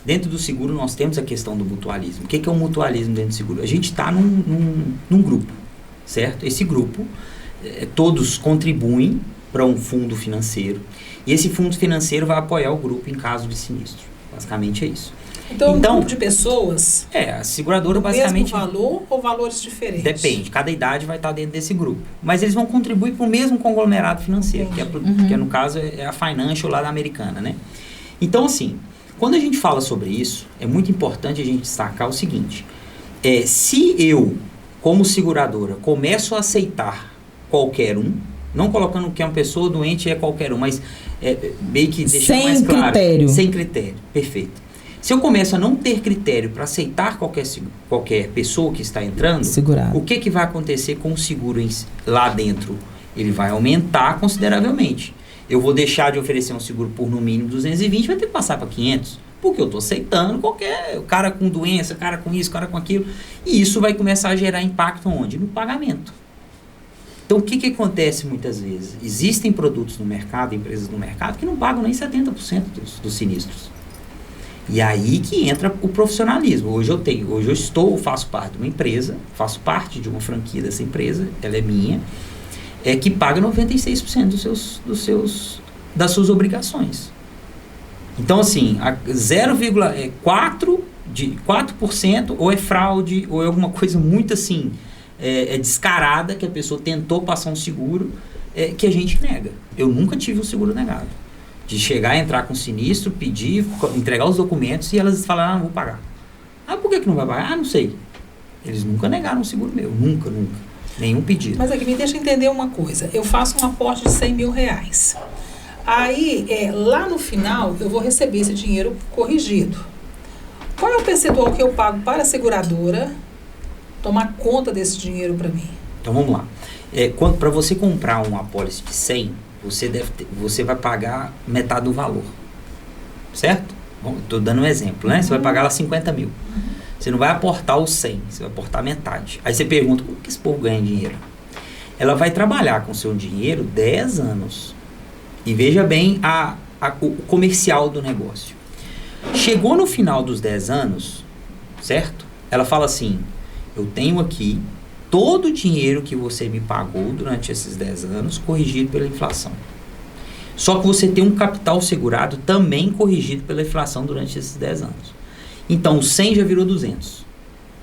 S3: Dentro do seguro, nós temos a questão do mutualismo. O que é o mutualismo dentro do seguro? A gente está num grupo, certo? Esse grupo, todos contribuem para um fundo financeiro. E esse fundo financeiro vai apoiar o grupo em caso de sinistro. Basicamente é isso.
S1: Então, um grupo de pessoas...
S3: a seguradora basicamente...
S1: mesmo valor ou valores diferentes?
S3: Depende. Cada idade vai estar dentro desse grupo. Mas eles vão contribuir para o mesmo conglomerado financeiro, que no caso é a Financial lá da Americana, né? Então, assim, quando a gente fala sobre isso, é muito importante a gente destacar o seguinte. Se eu, como seguradora, começo a aceitar qualquer um, não colocando que uma pessoa doente é qualquer um, mas meio que deixando mais claro.
S2: Sem critério.
S3: Sem critério. Perfeito. Se eu começo a não ter critério para aceitar qualquer pessoa que está entrando, o que vai acontecer com o seguro lá dentro? Ele vai aumentar consideravelmente. Eu vou deixar de oferecer um seguro por no mínimo 220, vai ter que passar para 500, porque eu estou aceitando qualquer cara com doença, cara com isso, cara com aquilo, e isso vai começar a gerar impacto onde? No pagamento. Então, o que acontece muitas vezes? Existem produtos no mercado, empresas no mercado, que não pagam nem 70% dos sinistros. E aí que entra o profissionalismo. Hoje eu faço parte de uma empresa, faço parte de uma franquia dessa empresa, ela é minha, que paga 96% das suas obrigações. Então, assim, 4% ou é fraude, ou é alguma coisa muito assim, descarada, que a pessoa tentou passar um seguro, que a gente nega. Eu nunca tive um seguro negado. De chegar, entrar com sinistro, pedir, entregar os documentos e elas falaram, não vou pagar. Por que não vai pagar? Não sei. Eles nunca negaram um seguro meu. Nunca. Nenhum pedido.
S1: Mas aqui, me deixa entender uma coisa. Eu faço um aporte de R$100 mil. Aí, lá no final, eu vou receber esse dinheiro corrigido. Qual é o percentual que eu pago para a seguradora tomar conta desse dinheiro para mim?
S3: Então, vamos lá. Para você comprar uma apólice de 100, você vai pagar metade do valor, certo? Estou dando um exemplo, né? Você vai pagar lá 50 mil. Você não vai aportar os 100, você vai aportar metade. Aí você pergunta, como que esse povo ganha dinheiro? Ela vai trabalhar com seu dinheiro 10 anos. E veja bem o comercial do negócio. Chegou no final dos 10 anos, certo? Ela fala assim, eu tenho aqui todo o dinheiro que você me pagou durante esses 10 anos corrigido pela inflação. Só que você tem um capital segurado também corrigido pela inflação durante esses 10 anos. Então, o 100 já virou 200.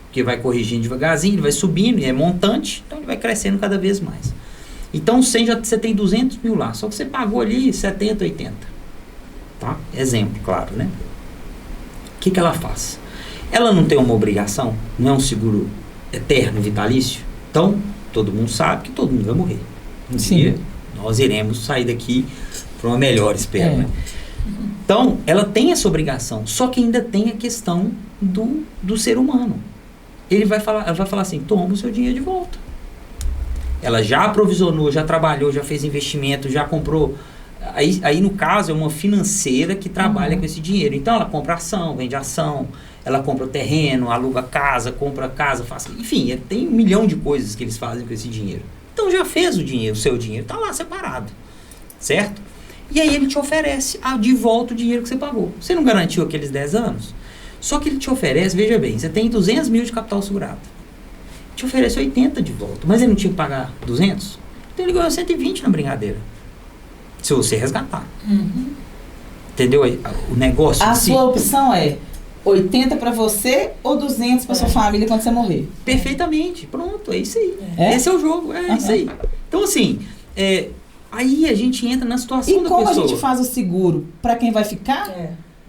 S3: Porque vai corrigindo devagarzinho, ele vai subindo, e é montante, então ele vai crescendo cada vez mais. Então, o 100 você tem 200 mil lá, só que você pagou ali 70, 80. Tá? Exemplo, claro, né? O que ela faz? Ela não tem uma obrigação, não é um seguro eterno, vitalício. Então, todo mundo sabe que todo mundo vai morrer. Um dia, nós iremos sair daqui para uma melhor, espero, né? Então, ela tem essa obrigação, só que ainda tem a questão do ser humano. Ela vai falar assim, toma o seu dinheiro de volta. Ela já aprovisionou, já trabalhou, já fez investimento, já comprou. Aí no caso, é uma financeira que trabalha com esse dinheiro. Então, ela compra ação, vende ação, ela compra terreno, aluga casa, compra casa, faz... Enfim, tem 1 milhão de coisas que eles fazem com esse dinheiro. Então, já fez o seu dinheiro, está lá separado, certo? E aí ele te oferece de volta o dinheiro que você pagou. Você não garantiu aqueles 10 anos? Só que ele te oferece, veja bem, você tem 200 mil de capital segurado. Te oferece 80 de volta, mas ele não tinha que pagar 200? Então ele ganhou 120 na brincadeira. Se você resgatar. Entendeu? O negócio
S2: a sua opção é 80 para você ou 200 para sua família quando você morrer?
S3: Perfeitamente. Pronto, é isso aí.
S2: É?
S3: Esse é o jogo, isso aí. Então, assim, aí a gente entra na situação da pessoa.
S2: E como a gente faz o seguro? Para quem vai ficar?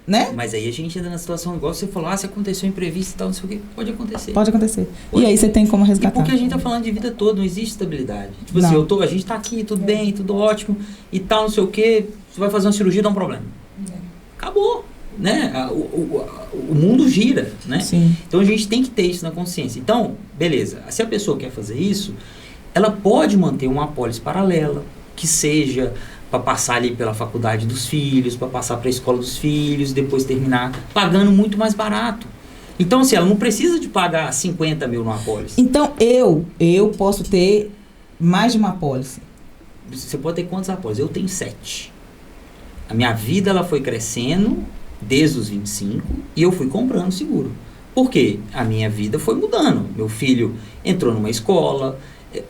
S2: Né?
S3: Mas aí a gente entra na situação, igual você falou, se aconteceu imprevisto e tal, não sei o que, pode acontecer.
S2: Pode acontecer. E aí você tem como resgatar.
S3: E porque a gente tá falando de vida toda, não existe estabilidade. Tipo assim, a gente tá aqui, tudo bem, tudo ótimo e tal, não sei o que, você vai fazer uma cirurgia, dá um problema. Acabou, né? O mundo gira, né?
S2: Sim.
S3: Então a gente tem que ter isso na consciência. Então, beleza, se a pessoa quer fazer isso, ela pode manter uma apólice paralela, que seja para passar ali pela faculdade dos filhos, para passar para a escola dos filhos, depois terminar pagando muito mais barato. Então, assim, ela não precisa de pagar 50 mil numa apólice.
S2: Então, eu posso ter mais de uma apólice.
S3: Você pode ter quantas apólices? Eu tenho 7. A minha vida, ela foi crescendo desde os 25 e eu fui comprando seguro. Por quê? A minha vida foi mudando. Meu filho entrou numa escola.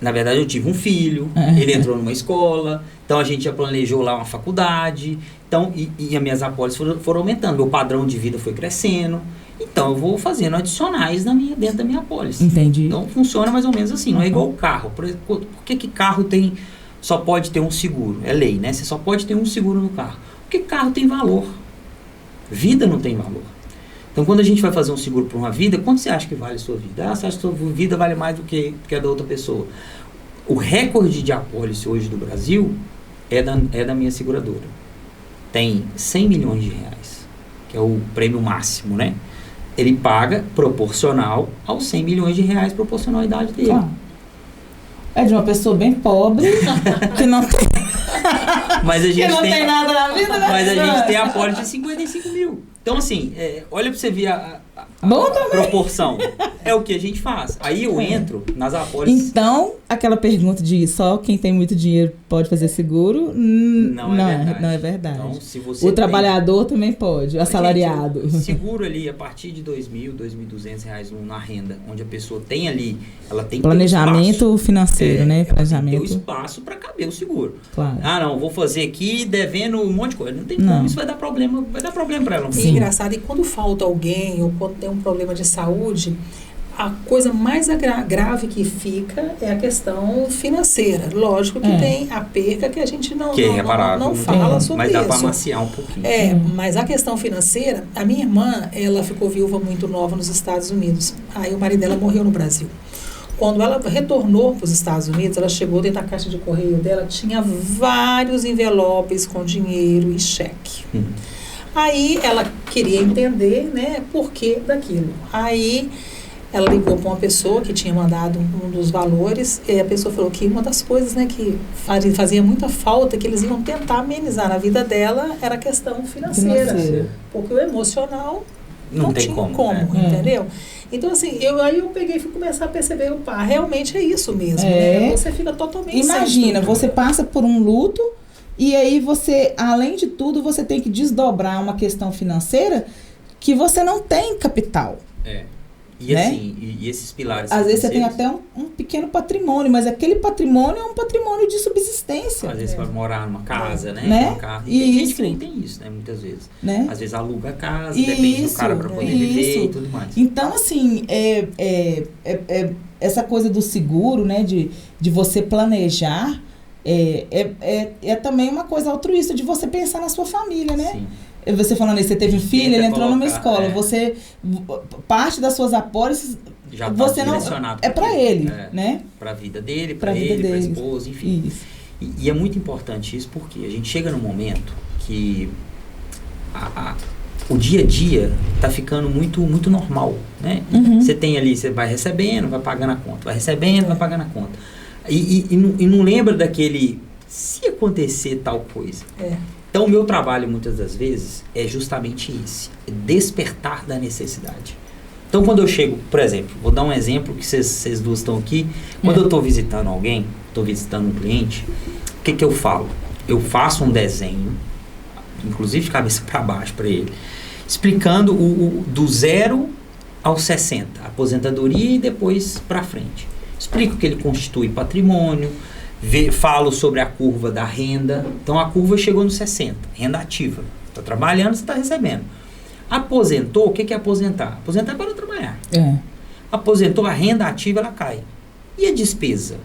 S3: Na verdade, eu tive um filho, ele entrou numa escola, então a gente já planejou lá uma faculdade, então, e as minhas apólices foram aumentando, meu padrão de vida foi crescendo, então eu vou fazendo adicionais dentro da minha apólice.
S2: Entendi.
S3: Então funciona mais ou menos assim, não é igual o carro. Por que carro só pode ter um seguro? É lei, né? Você só pode ter um seguro no carro. Porque carro tem valor, vida não tem valor. Então, quando a gente vai fazer um seguro por uma vida, quanto você acha que vale a sua vida? Você acha que a sua vida vale mais do que a da outra pessoa? O recorde de apólice hoje do Brasil é da minha seguradora. Tem 100 milhões de reais, que é o prêmio máximo, né? Ele paga proporcional aos 100 milhões de reais, proporcional à idade dele.
S2: É de uma pessoa bem pobre, que não tem...
S3: Mas a gente
S2: tem nada na vida, né?
S3: Mas a gente tem apólice de 55 mil. Então, assim, olha pra você ver a proporção. É o que a gente faz. Aí eu entro nas apólices.
S2: Então, aquela pergunta de só quem tem muito dinheiro pode fazer seguro, não é verdade.
S3: Então, se você
S2: trabalhador também pode, o assalariado.
S3: Gente, seguro ali a partir de R$2.000, R$2.200 na renda, onde a pessoa tem ali, ela tem
S2: planejamento financeiro, né?
S3: Planejamento. Tem que ter o espaço para caber o seguro.
S2: Claro.
S3: Não, vou fazer aqui devendo um monte de coisa. Não tem como, isso vai dar problema para ela.
S1: É engraçado, e quando falta alguém ou quando tem um problema de saúde, a coisa mais grave que fica é a questão financeira. Lógico que tem a perca que a gente não fala sobre isso.
S3: Mas dá para amaciar um pouquinho.
S1: Mas a questão financeira, a minha irmã, ela ficou viúva muito nova nos Estados Unidos. Aí o marido dela morreu no Brasil. Quando ela retornou para os Estados Unidos, ela chegou dentro da caixa de correio dela, tinha vários envelopes com dinheiro e cheque. Aí ela queria entender, né, por que daquilo. Aí ela ligou para uma pessoa que tinha mandado um dos valores, e a pessoa falou que uma das coisas, né, que fazia muita falta, que eles iam tentar amenizar na vida dela, era a questão financeira. Porque o emocional não tinha como, entendeu? Então, assim, aí eu peguei e fui começar a perceber, realmente é isso mesmo, né? Você fica totalmente...
S2: Imagina, você passa por um luto, e aí você, além de tudo, você tem que desdobrar uma questão financeira que você não tem capital.
S3: E assim, e esses pilares...
S2: Às vezes você tem até um pequeno patrimônio, mas aquele patrimônio é um patrimônio de subsistência.
S3: Às vezes você vai morar numa casa, né?
S2: Um
S3: carro.
S2: E
S3: tem gente que nem tem isso, né? Muitas vezes. Às vezes aluga a casa, depende do cara para poder viver e tudo mais.
S2: Então, assim, essa coisa do seguro, né? De você planejar, é também uma coisa altruísta de você pensar na sua família, né? Sim. Você falando isso, você teve um filho, ele entrou numa escola, você, parte das suas apólices,
S3: já
S2: você não, é para ele, né?
S3: Para a vida dele, para ele, para a esposa, enfim. Isso. E é muito importante isso porque a gente chega num momento que o dia a dia está ficando muito, muito normal, né? Você tem ali, você vai recebendo, vai pagando a conta, vai recebendo, vai pagando a conta. E não lembra daquele, se acontecer tal coisa. Então, o meu trabalho, muitas das vezes, é justamente esse. É despertar da necessidade. Então, quando eu chego, por exemplo, vou dar um exemplo que vocês duas estão aqui. Quando eu estou visitando alguém, estou visitando um cliente, o que eu falo? Eu faço um desenho, inclusive de cabeça para baixo para ele, explicando do 0 aos 60, aposentadoria e depois para frente. Explico que ele constitui patrimônio, falo sobre a curva da renda. Então a curva chegou no 60, renda ativa. Está trabalhando, você está recebendo. Aposentou, o que é aposentar? Aposentar é para trabalhar. Aposentou, a renda ativa, ela cai. E a despesa?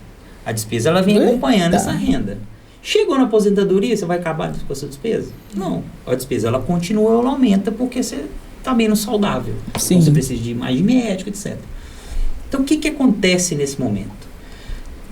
S3: A despesa, ela vem acompanhando essa renda. Chegou na aposentadoria, você vai acabar com a sua despesa? Não. A despesa, ela continua, ela aumenta, porque você está menos saudável.
S2: Sim.
S3: Então, você precisa de mais de médico, etc. Então, o que acontece nesse momento?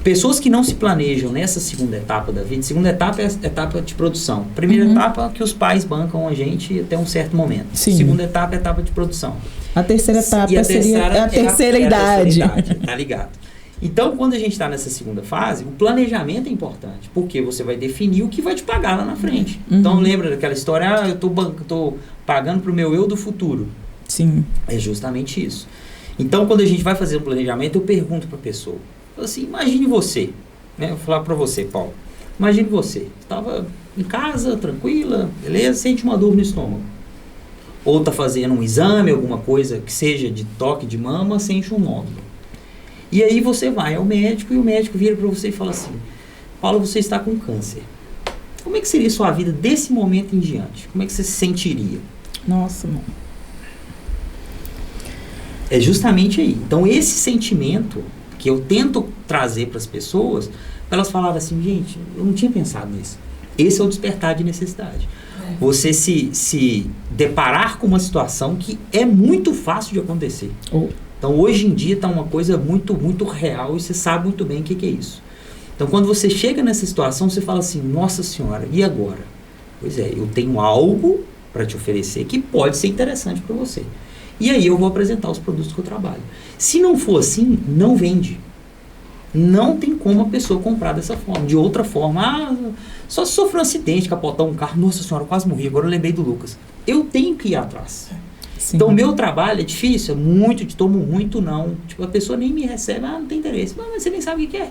S3: Pessoas que não se planejam nessa segunda etapa da vida, segunda etapa é a etapa de produção. Primeira etapa que os pais bancam a gente até um certo momento.
S2: Sim.
S3: Segunda etapa é a etapa de produção.
S2: A terceira etapa
S3: seria
S2: a terceira idade.
S3: Tá ligado? Então, quando a gente está nessa segunda fase, o planejamento é importante, porque você vai definir o que vai te pagar lá na frente. Então, lembra daquela história, eu tô pagando para o meu eu do futuro.
S2: Sim.
S3: É justamente isso. Então, quando a gente vai fazer um planejamento, eu pergunto para a pessoa, assim, imagine você, né? Eu vou falar para você, Paulo. Imagine você, estava em casa, tranquila, beleza, sente uma dor no estômago. Ou está fazendo um exame, alguma coisa que seja de toque de mama, sente um nódulo. E aí você vai ao médico e o médico vira para você e fala assim, Paulo, você está com câncer. Como é que seria a sua vida desse momento em diante? Como é que você se sentiria?
S2: Nossa, mano.
S3: É justamente aí. Então, esse sentimento que eu tento trazer para as pessoas, para elas falarem assim, gente, eu não tinha pensado nisso. Esse é o despertar de necessidade. Você se deparar com uma situação que é muito fácil de acontecer. Então, hoje em dia está uma coisa muito, muito real e você sabe muito bem o que é isso. Então, quando você chega nessa situação, você fala assim, nossa senhora, e agora? Pois é, eu tenho algo para te oferecer que pode ser interessante para você. E aí eu vou apresentar os produtos que eu trabalho. Se não for assim, não vende. Não tem como a pessoa comprar dessa forma. De outra forma, só se sofrer um acidente, capotar um carro, nossa senhora, eu quase morri, agora eu lembrei do Lucas. Eu tenho que ir atrás.
S2: Sim.
S3: Então, o meu trabalho é difícil, tomo muito não. Tipo, a pessoa nem me recebe, não tem interesse. Mas você nem sabe o que é.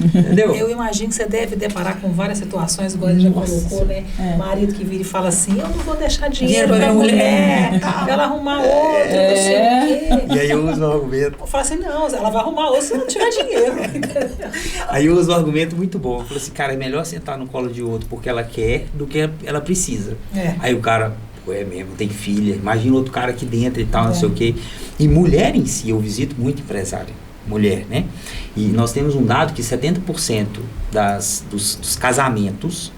S3: Entendeu?
S1: Eu imagino que você deve deparar com várias situações, igual ele já colocou, né? Marido que vira e fala assim, eu não vou deixar dinheiro pra minha mulher, ela arrumar outra, não sei o quê.
S3: E aí eu uso o argumento.
S1: Eu falo assim, não, ela vai arrumar outra se não tiver dinheiro.
S3: Aí eu uso um argumento muito bom. Eu falo assim, cara, é melhor sentar no colo de outro porque ela quer do que ela precisa. Aí o cara... é mesmo, tem filha, imagina outro cara aqui dentro e tal, não sei o quê. E mulher em si, eu visito muito empresário, mulher, né? E nós temos um dado que 70% dos casamentos,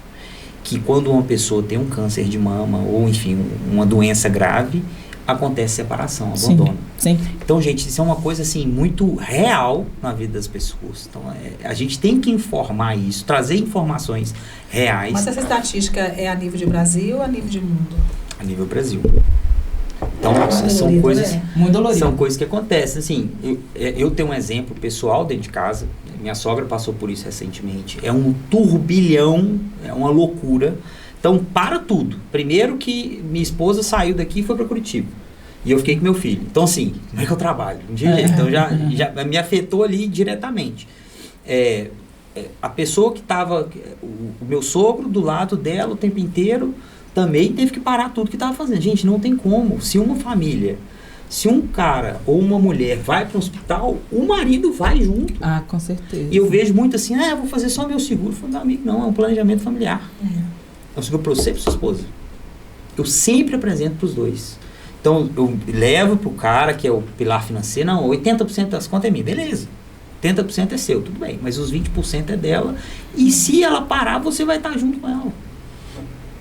S3: que quando uma pessoa tem um câncer de mama, ou enfim, uma doença grave, acontece separação, abandono.
S2: Sim.
S3: Então, gente, isso é uma coisa assim, muito real na vida das pessoas. Então, a gente tem que informar isso, trazer informações reais.
S1: Mas essa estatística é a nível de Brasil ou a nível de mundo?
S3: A nível Brasil. Então, são coisas,
S1: né?
S2: Muito dolorido.
S3: São coisas que acontecem. Assim, eu tenho um exemplo pessoal dentro de casa. Minha sogra passou por isso recentemente. É um turbilhão, é uma loucura. Então, para tudo. Primeiro que minha esposa saiu daqui e foi para Curitiba. E eu fiquei com meu filho. Então, assim, como é que eu trabalho? Então, já me afetou ali diretamente. A pessoa que estava... O meu sogro do lado dela o tempo inteiro também teve que parar tudo que estava fazendo. Gente, não tem como. Se uma família, se um cara ou uma mulher vai para o hospital, o marido vai junto.
S2: Ah, com certeza.
S3: E eu vejo muito assim, eu vou fazer só meu seguro. Eu falo, meu amigo, não, é um planejamento familiar. É um seguro para você e para sua esposa. Eu sempre apresento para os dois. Então, eu levo para o cara, que é o pilar financeiro, não, 80% das contas é minha, beleza. 80% é seu, tudo bem, mas os 20% é dela. E se ela parar, você vai estar junto com ela.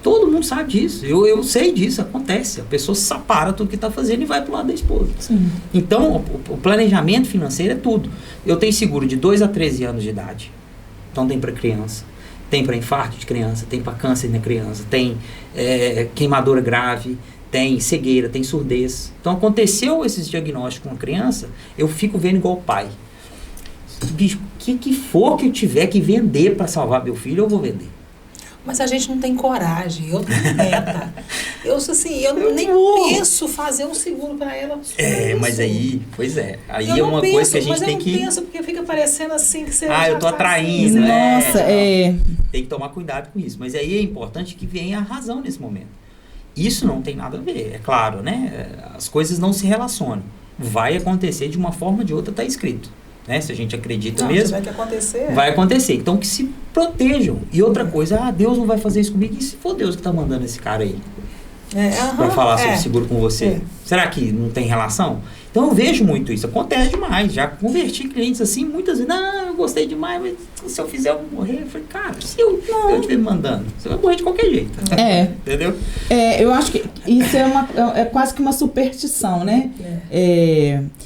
S3: Todo mundo sabe disso, eu sei disso, acontece. A pessoa para tudo que está fazendo e vai para o lado da esposa.
S2: Sim.
S3: Então, o planejamento financeiro é tudo. Eu tenho seguro de 2 a 13 anos de idade. Então, tem para criança, tem para infarto de criança, tem para câncer na criança, tem queimadura grave, tem cegueira, tem surdez. Então, aconteceu esses diagnósticos com a criança, eu fico vendo igual pai. Bicho, o que for que eu tiver que vender para salvar meu filho, eu vou vender.
S1: Mas a gente não tem coragem, eu tenho meta. Eu nem penso fazer um seguro para ela.
S3: Mas aí, pois é. Aí é uma coisa que a gente tem que...
S1: Eu não penso, porque fica parecendo assim que você...
S3: eu tô atraindo,
S2: Nossa,
S3: Tem que tomar cuidado com isso. Mas aí é importante que venha a razão nesse momento. Isso não tem nada a ver, é claro, né? As coisas não se relacionam. Vai acontecer de uma forma ou de outra, está escrito. Né? Se a gente acredita mesmo, vai acontecer. Então, que se protejam. E outra coisa, Deus não vai fazer isso comigo. E se for Deus que está mandando esse cara aí? para falar sobre seguro com você. Será que não tem relação? Então eu vejo muito isso, acontece demais. Já converti clientes assim, muitas vezes, não, eu gostei demais, mas se eu fizer eu vou morrer. Eu falei, cara, se eu estiver me mandando, você vai morrer de qualquer jeito. Entendeu?
S2: Eu acho que isso é quase que uma superstição, né?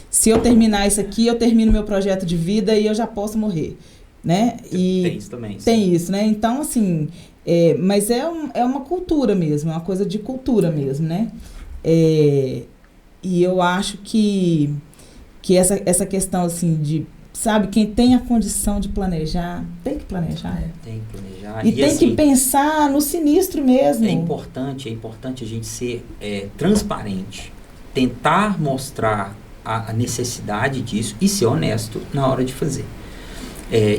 S2: Se eu terminar isso aqui, eu termino meu projeto de vida e eu já posso morrer, né? E
S3: tem isso também.
S2: Tem isso, né? Então, assim, mas é uma cultura mesmo, é uma coisa de cultura mesmo, né? E eu acho que essa questão, assim, de, sabe, quem tem a condição de planejar, tem que planejar.
S3: Tem que planejar.
S2: E tem assim, que pensar no sinistro mesmo.
S3: É importante a gente ser mercante, tentar mostrar a necessidade disso e ser honesto na hora de fazer.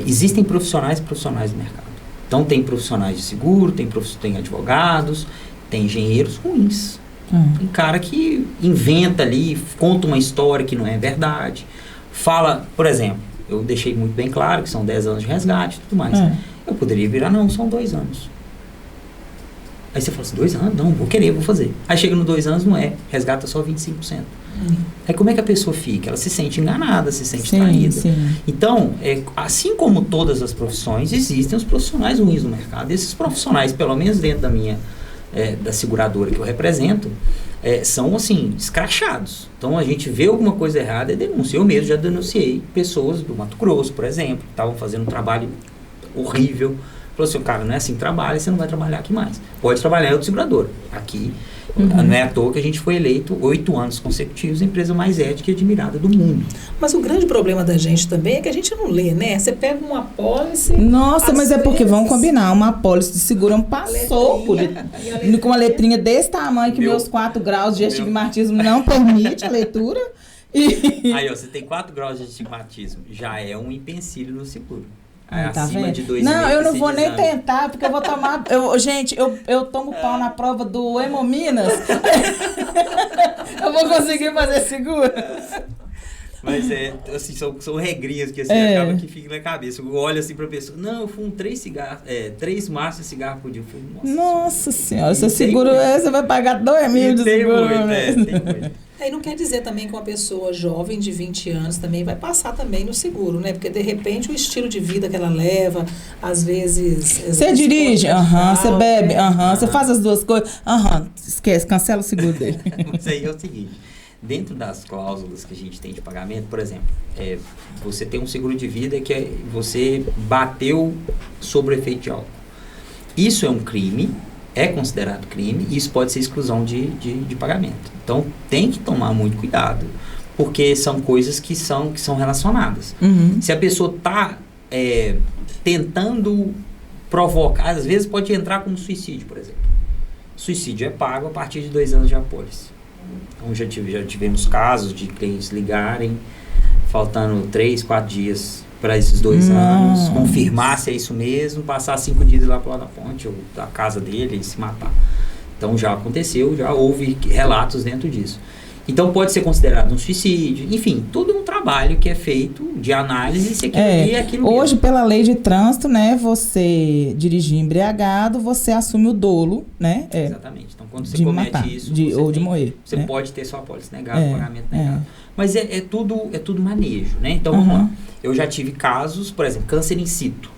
S3: Existem profissionais e profissionais do mercado. Então, tem profissionais de seguro, tem advogados, tem engenheiros ruins. Tem cara que inventa ali, conta uma história que não é verdade. Fala, por exemplo, eu deixei muito bem claro que são 10 anos de resgate e tudo mais. Eu poderia virar, não, são 2 anos. Aí você fala assim, 2 anos? Não, vou fazer. Aí chega no 2 anos, não é, resgata só 25%. Aí como é que a pessoa fica? Ela se sente enganada, se sente traída. Sim. Então, assim como todas as profissões, existem os profissionais ruins no mercado. Esses profissionais, pelo menos dentro da seguradora que eu represento, são assim, escrachados. Então a gente vê alguma coisa errada e denuncia. Eu mesmo já denunciei pessoas do Mato Grosso, por exemplo, que estavam fazendo um trabalho horrível. Falou assim, cara, não é assim que trabalha, você não vai trabalhar aqui mais. Pode trabalhar em outra seguradora. Aqui, não é à toa que a gente foi eleito 8 anos consecutivos a empresa mais ética e admirada do mundo.
S1: Mas o grande problema da gente também é que a gente não lê, né? Você pega uma apólice...
S2: Nossa, mas é porque, vamos combinar, uma apólice de seguro passou com uma letrinha desse tamanho que meus 4 graus de astigmatismo não permite a leitura.
S3: Aí, ó, você tem 4 graus de astigmatismo, já é um empecilho no seguro.
S2: Tá
S3: acima
S2: vendo?
S3: de 2,5.
S2: Não, eu não vou nem tentar, porque eu vou tomar... Gente, eu tomo pau na prova do Hemominas. Eu vou conseguir fazer seguro.
S3: Mas assim, são regrinhas que assim, acaba que fica na cabeça. Eu olho assim pra pessoa, não, eu fumo 3 cigarros, 3 maços de cigarro por dia. Eu falei,
S2: nossa senhora, seu seguro você vai pagar 2 mil de seguro.
S3: Tem muito.
S1: Aí não quer dizer também que uma pessoa jovem de 20 anos também vai passar também no seguro, né? Porque de repente o estilo de vida que ela leva, às vezes...
S2: Você dirige? Você bebe? Você faz as duas coisas? Esquece, cancela o seguro dele.
S3: Isso aí é o seguinte, dentro das cláusulas que a gente tem de pagamento, por exemplo, você tem um seguro de vida que você bateu sobre o efeito de álcool. Isso é um crime, é considerado crime, e isso pode ser exclusão de pagamento. Então, tem que tomar muito cuidado, porque são coisas que são relacionadas. Se a pessoa está tentando provocar, às vezes pode entrar como suicídio, por exemplo. Suicídio é pago a partir de 2 anos de apólice. Então, já tivemos casos de clientes ligarem, faltando 3, 4 dias para esses 2 anos, confirmar se é isso mesmo, passar 5 dias lá para lá da ponte ou da casa dele e se matar. Então já aconteceu, já houve relatos dentro disso. Então pode ser considerado um suicídio, enfim, todo um trabalho que é feito de análise se aquilo ali é aquilo
S2: hoje,
S3: mesmo.
S2: Pela lei de trânsito, né, você dirigir embriagado, você assume o dolo, né?
S3: Exatamente. Então quando você comete
S2: matar,
S3: isso,
S2: de morrer.
S3: Você pode ter sua apólice negada, pagamento negado. Mas é tudo manejo, né? Então vamos lá. Eu já tive casos, por exemplo, câncer in situ,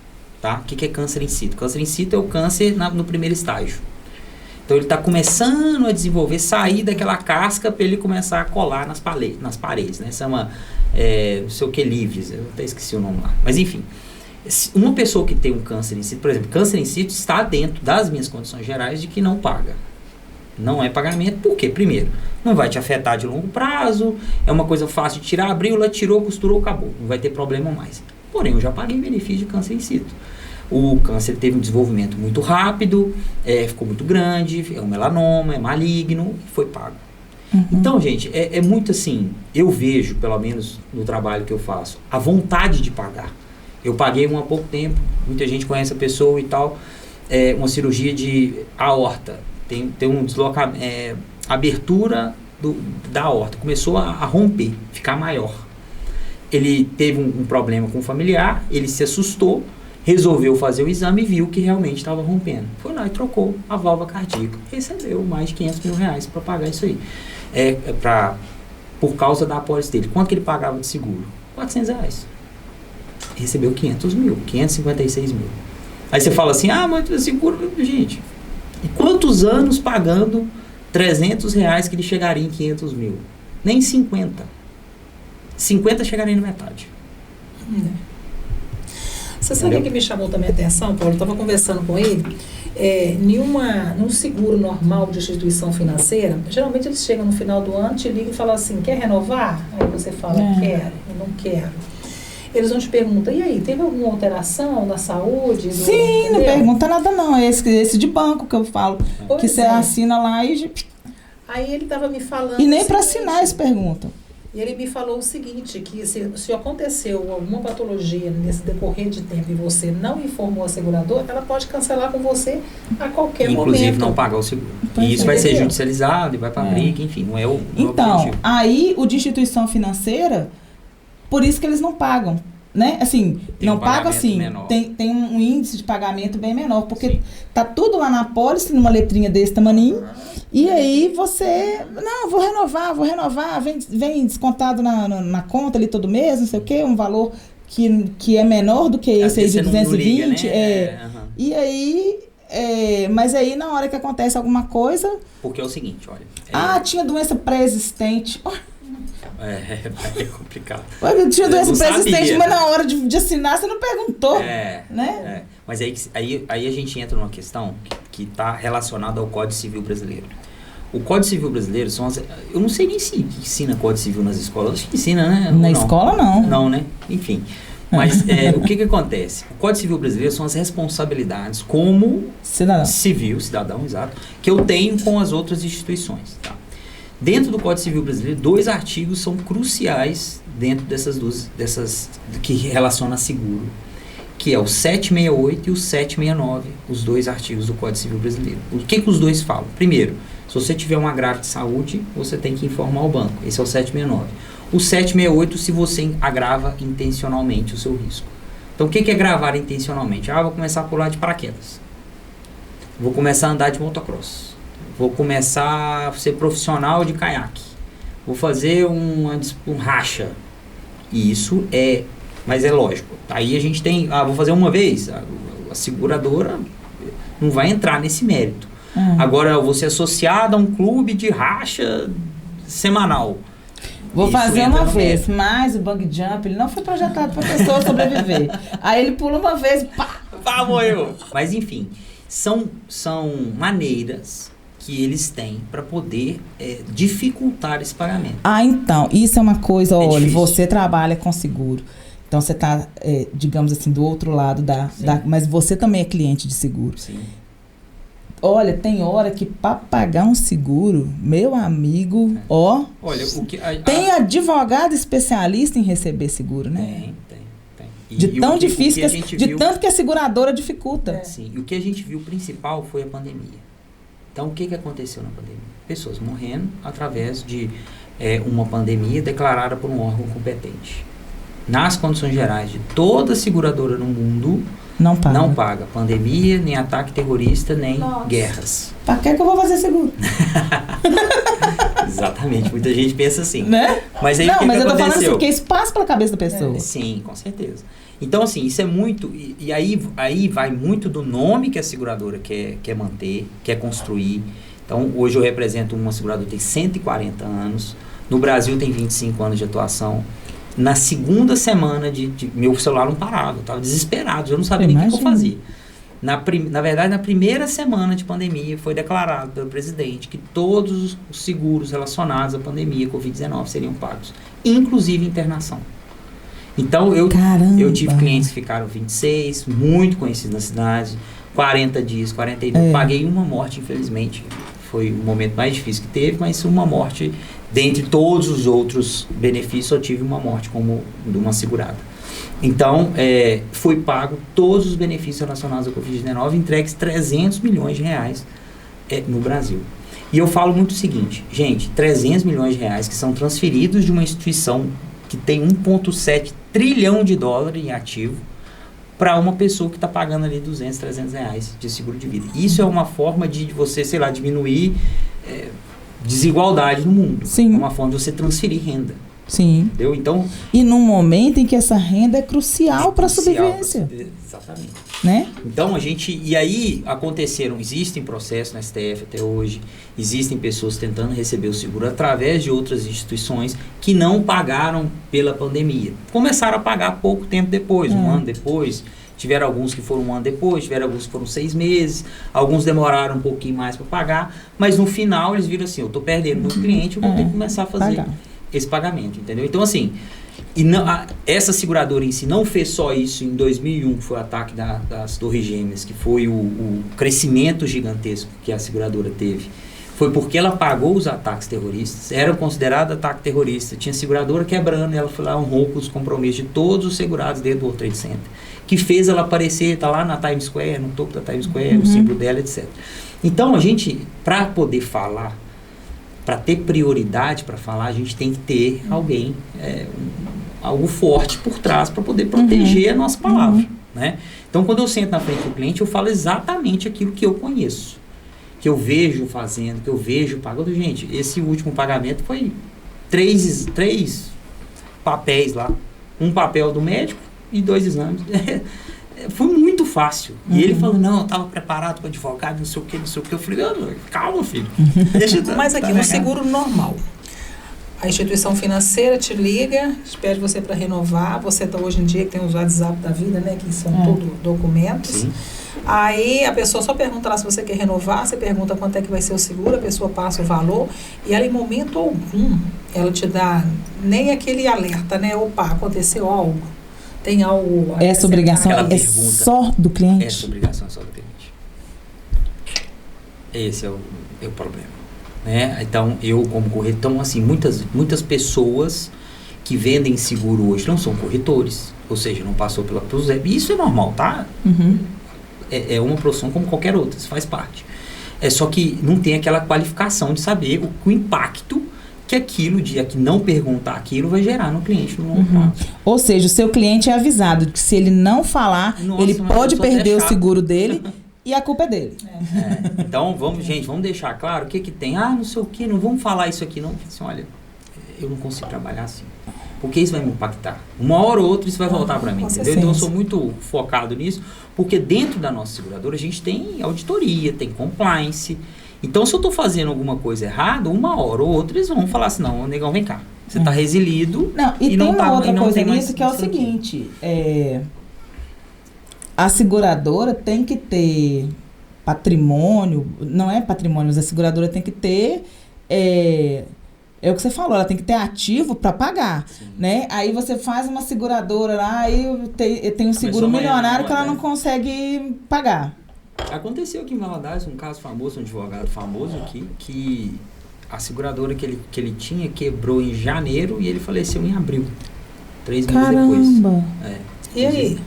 S3: tá? O que é câncer in situ? Câncer in situ é o câncer no primeiro estágio. Então ele está começando a desenvolver, sair daquela casca para ele começar a colar nas paredes, né? Chama, não sei o que, livres, eu até esqueci o nome lá. Mas enfim, uma pessoa que tem um câncer in situ, por exemplo, câncer in situ está dentro das minhas condições gerais de que não paga. Não é pagamento, por quê? Primeiro, não vai te afetar de longo prazo, é uma coisa fácil de tirar, abriu, tirou, costurou, acabou, não vai ter problema mais. Porém, eu já paguei benefício de câncer in situ. O câncer teve um desenvolvimento muito rápido, ficou muito grande, é um melanoma, é maligno, foi pago. Então, gente, é muito assim, eu vejo, pelo menos no trabalho que eu faço, a vontade de pagar. Eu paguei há pouco tempo, muita gente conhece a pessoa e tal, uma cirurgia de aorta, tem um deslocamento, abertura da aorta, começou a romper, ficar maior. Ele teve um problema com o familiar, ele se assustou, resolveu fazer o exame e viu que realmente estava rompendo. Foi lá e trocou a válvula cardíaca. Recebeu mais de R$500 mil para pagar isso aí. Por causa da apólice dele. Quanto que ele pagava de seguro? R$400. Recebeu 500 mil, 556 mil. Aí você fala assim, mas o seguro, gente, e quantos anos pagando R$300 que ele chegaria em 500 mil? Nem 50. 50 chegaria na metade.
S1: Você sabe o que me chamou também a atenção, Paulo? Eu estava conversando com ele. Num seguro normal de instituição financeira, geralmente eles chegam no final do ano, te ligam e falam assim, quer renovar? Aí você fala, quero, eu não quero. Eles vão te perguntar, e aí, teve alguma alteração na saúde?
S2: Sim, não pergunta nada não, é esse de banco que eu falo, que você assina lá e...
S1: Aí ele estava me falando...
S2: E nem para assinar eles perguntam.
S1: E ele me falou o seguinte, que se aconteceu alguma patologia nesse decorrer de tempo e você não informou a seguradora, ela pode cancelar com você a qualquer momento.
S3: Inclusive não pagar o seguro. E isso vai ser judicializado e vai para a briga, enfim, não é o objetivo.
S2: Então, aí o de instituição financeira, por isso que eles não pagam, né? Assim, não pagam assim, tem um índice de pagamento bem menor, porque tá tudo lá na apólice, numa letrinha desse tamaninho. E aí você, vou renovar, vem descontado na conta ali todo mês, não sei o quê, um valor que é menor do que esse aí de 220. Liga, né? E aí, mas aí na hora que acontece alguma coisa...
S3: Porque é o seguinte, olha...
S2: tinha doença pré-existente.
S3: É complicado.
S2: Tinha doença pré-existente, mas na hora de assinar você não perguntou, né?
S3: Mas aí a gente entra numa questão que está relacionada ao Código Civil brasileiro. O Código Civil brasileiro são eu não sei nem se ensina Código Civil nas escolas. Acho que ensina, né?
S2: Na escola, não.
S3: Não, né? Enfim. Mas o que acontece? O Código Civil brasileiro são as responsabilidades como cidadão, exato, que eu tenho com as outras instituições, tá? Dentro do Código Civil brasileiro, 2 artigos são cruciais dentro dessas que relacionam a seguro, que é o 768 e o 769, os 2 artigos do Código Civil brasileiro. O que os dois falam? Primeiro, se você tiver um agravo de saúde, você tem que informar o banco. Esse é o 769. O 768, se você agrava intencionalmente o seu risco. Então, o que é agravar intencionalmente? Vou começar a pular de paraquedas. Vou começar a andar de motocross. Vou começar a ser profissional de caiaque. Vou fazer um racha. E isso mas é lógico. Aí a gente tem, vou fazer uma vez. A seguradora não vai entrar nesse mérito. Agora, eu vou ser associado a um clube de racha semanal.
S2: Vou fazer uma vez, mas o bungee jump, ele não foi projetado para a pessoa sobreviver. Aí ele pula uma vez, pá,
S3: morreu. Mas enfim, são maneiras que eles têm para poder dificultar esse pagamento.
S2: Então, isso é uma coisa, olha, você trabalha com seguro. Então, você está, digamos assim, do outro lado mas você também é cliente de seguro.
S3: Sim.
S2: Olha, tem hora que para pagar um seguro, meu amigo,
S3: Olha,
S2: tem advogado especialista em receber seguro, né?
S3: Tem.
S2: De tão difícil, tanto que a seguradora dificulta.
S3: Sim, e o que a gente viu principal foi a pandemia. Então, o que aconteceu na pandemia? Pessoas morrendo através de uma pandemia declarada por um órgão competente. Nas condições gerais de toda seguradora no mundo, não paga pandemia, nem ataque terrorista, nem guerras.
S2: Pra que eu vou fazer seguro?
S3: Exatamente, muita gente pensa assim.
S2: Né?
S3: Mas aí
S2: eu tô
S3: aconteceu?
S2: falando assim, porque isso passa pela cabeça da pessoa.
S3: Sim, com certeza. Então, assim, isso é muito... E aí vai muito do nome que a seguradora quer manter, quer construir. Então, hoje eu represento uma seguradora que tem 140 anos. No Brasil tem 25 anos de atuação. Na segunda semana meu celular não parava, eu estava desesperado, eu não sabia nem o que eu fazia. Na verdade, na primeira semana de pandemia, foi declarado pelo presidente que todos os seguros relacionados à pandemia Covid-19 seriam pagos, inclusive internação. Então, eu tive clientes que ficaram 26, muito conhecidos na cidade, 40 dias, 42, paguei uma morte, infelizmente. Foi o momento mais difícil que teve, mas uma morte, dentre todos os outros benefícios, eu tive uma morte como de uma segurada. Então, foi pago todos os benefícios relacionados ao Covid-19, entregues 300 milhões de reais no Brasil. E eu falo muito o seguinte, gente, 300 milhões de reais que são transferidos de uma instituição que tem 1,7 trilhão de dólares em ativo para uma pessoa que está pagando ali 200, 300 reais de seguro de vida. Isso é uma forma de você, sei lá, diminuir desigualdade no mundo.
S2: Sim.
S3: É uma forma de você transferir renda.
S2: Sim.
S3: Entendeu? Então,
S2: E num momento em que essa renda é crucial para a sobrevivência,
S3: exatamente.
S2: né?
S3: Então e aí existem processos na STF até hoje, existem pessoas tentando receber o seguro através de outras instituições que não pagaram pela pandemia. Começaram a pagar pouco tempo depois, um ano depois. Tiveram alguns que foram um ano depois, tiveram alguns que foram 6 meses, alguns demoraram um pouquinho mais para pagar, mas no final eles viram assim, eu estou perdendo meu cliente, eu vou ter que começar a fazer esse pagamento, entendeu? Então assim, essa seguradora em si não fez só isso em 2001, que foi o ataque das Torres Gêmeas, que foi o crescimento gigantesco que a seguradora teve. Foi porque ela pagou os ataques terroristas, era considerado ataque terrorista, tinha seguradora quebrando, e ela foi lá, honrou com os compromissos de todos os segurados dentro do World Trade Center, que fez ela aparecer, tá lá na Times Square, no topo da Times Square, o símbolo dela, etc. Então a gente, para poder falar, para ter prioridade para falar, a gente tem que ter alguém, algo forte por trás para poder proteger a nossa palavra, né? Então, quando eu sento na frente do cliente, eu falo exatamente aquilo que eu conheço, que eu vejo fazendo, que eu vejo pagando. Gente, esse último pagamento foi 3 papéis lá, um papel do médico e 2 exames. Foi muito fácil. E ele falou, não, eu estava preparado para advogado, não sei o que. Eu falei, calma, filho.
S1: Mas aqui, no seguro normal, a instituição financeira te liga, pede você para renovar, você está hoje em dia que tem os WhatsApp da vida, né, que são tudo documentos. Sim. Aí a pessoa só pergunta lá se você quer renovar, você pergunta quanto é que vai ser o seguro, a pessoa passa o valor, e ela em momento algum, ela te dá nem aquele alerta, né, opa, aconteceu algo. Tem algo...
S2: Essa obrigação é só do cliente?
S3: Essa obrigação é só do cliente. Esse é o problema. Né? Então, eu como corretor... Então, assim, muitas pessoas que vendem seguro hoje não são corretores. Ou seja, não passou pela PROSEB. Isso é normal, tá? É uma profissão como qualquer outra. Isso faz parte. Só que não tem aquela qualificação de saber o impacto que aquilo, de não perguntar aquilo, vai gerar no cliente no longo prazo.
S2: Ou seja, o seu cliente é avisado que se ele não falar, ele pode perder o seguro dele e a culpa é dele.
S3: Então, vamos deixar claro o que tem. Não sei o que, não vamos falar isso aqui, não. Assim, olha, eu não consigo trabalhar assim. Porque isso vai me impactar. Uma hora ou outra isso vai voltar para mim, entendeu? Então, eu sou muito focado nisso, porque dentro da nossa seguradora a gente tem auditoria, tem compliance. Então, se eu estou fazendo alguma coisa errada, uma hora ou outra eles vão falar assim, não, negão, vem cá. Você está resilido.
S2: Não, e tem uma outra coisa nisso que é o seguinte, a seguradora tem que ter patrimônio, não é patrimônio, mas a seguradora tem que ter, é o que você falou, ela tem que ter ativo para pagar, né? Aí você faz uma seguradora lá, aí tem um seguro milionário que ela não consegue pagar.
S3: Aconteceu aqui em Valadares um caso famoso, um advogado famoso aqui, que a seguradora que ele tinha quebrou em janeiro e ele faleceu em abril, 3 meses depois.
S2: Caramba!
S1: E aí?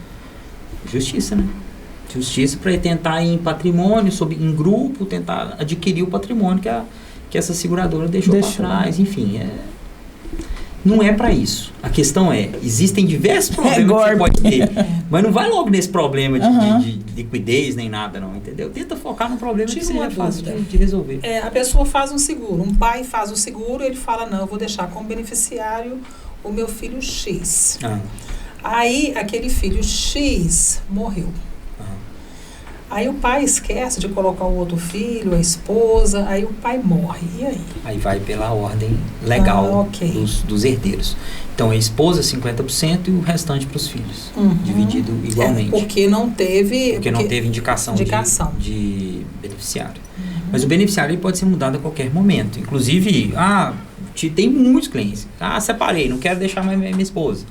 S3: Justiça, né? Justiça para tentar ir em patrimônio, em grupo, tentar adquirir o patrimônio que essa seguradora deixou para trás, enfim, não é para isso. A questão existem diversos problemas que você pode ter, mas não vai logo nesse problema de liquidez nem nada não, entendeu? Tenta focar no problema que seja fácil de resolver.
S1: A pessoa faz um seguro, um pai faz o seguro, ele fala, não, eu vou deixar como beneficiário o meu filho X. Aí, aquele filho X morreu. Aí o pai esquece de colocar o outro filho, a esposa, aí o pai morre. E aí?
S3: Aí vai pela ordem legal dos herdeiros. Então, a esposa 50% e o restante para os filhos. Dividido igualmente.
S1: Porque não teve...
S3: Porque não teve indicação. De beneficiário. Mas o beneficiário ele pode ser mudado a qualquer momento. Inclusive, tem muitos clientes. Separei, não quero deixar minha esposa.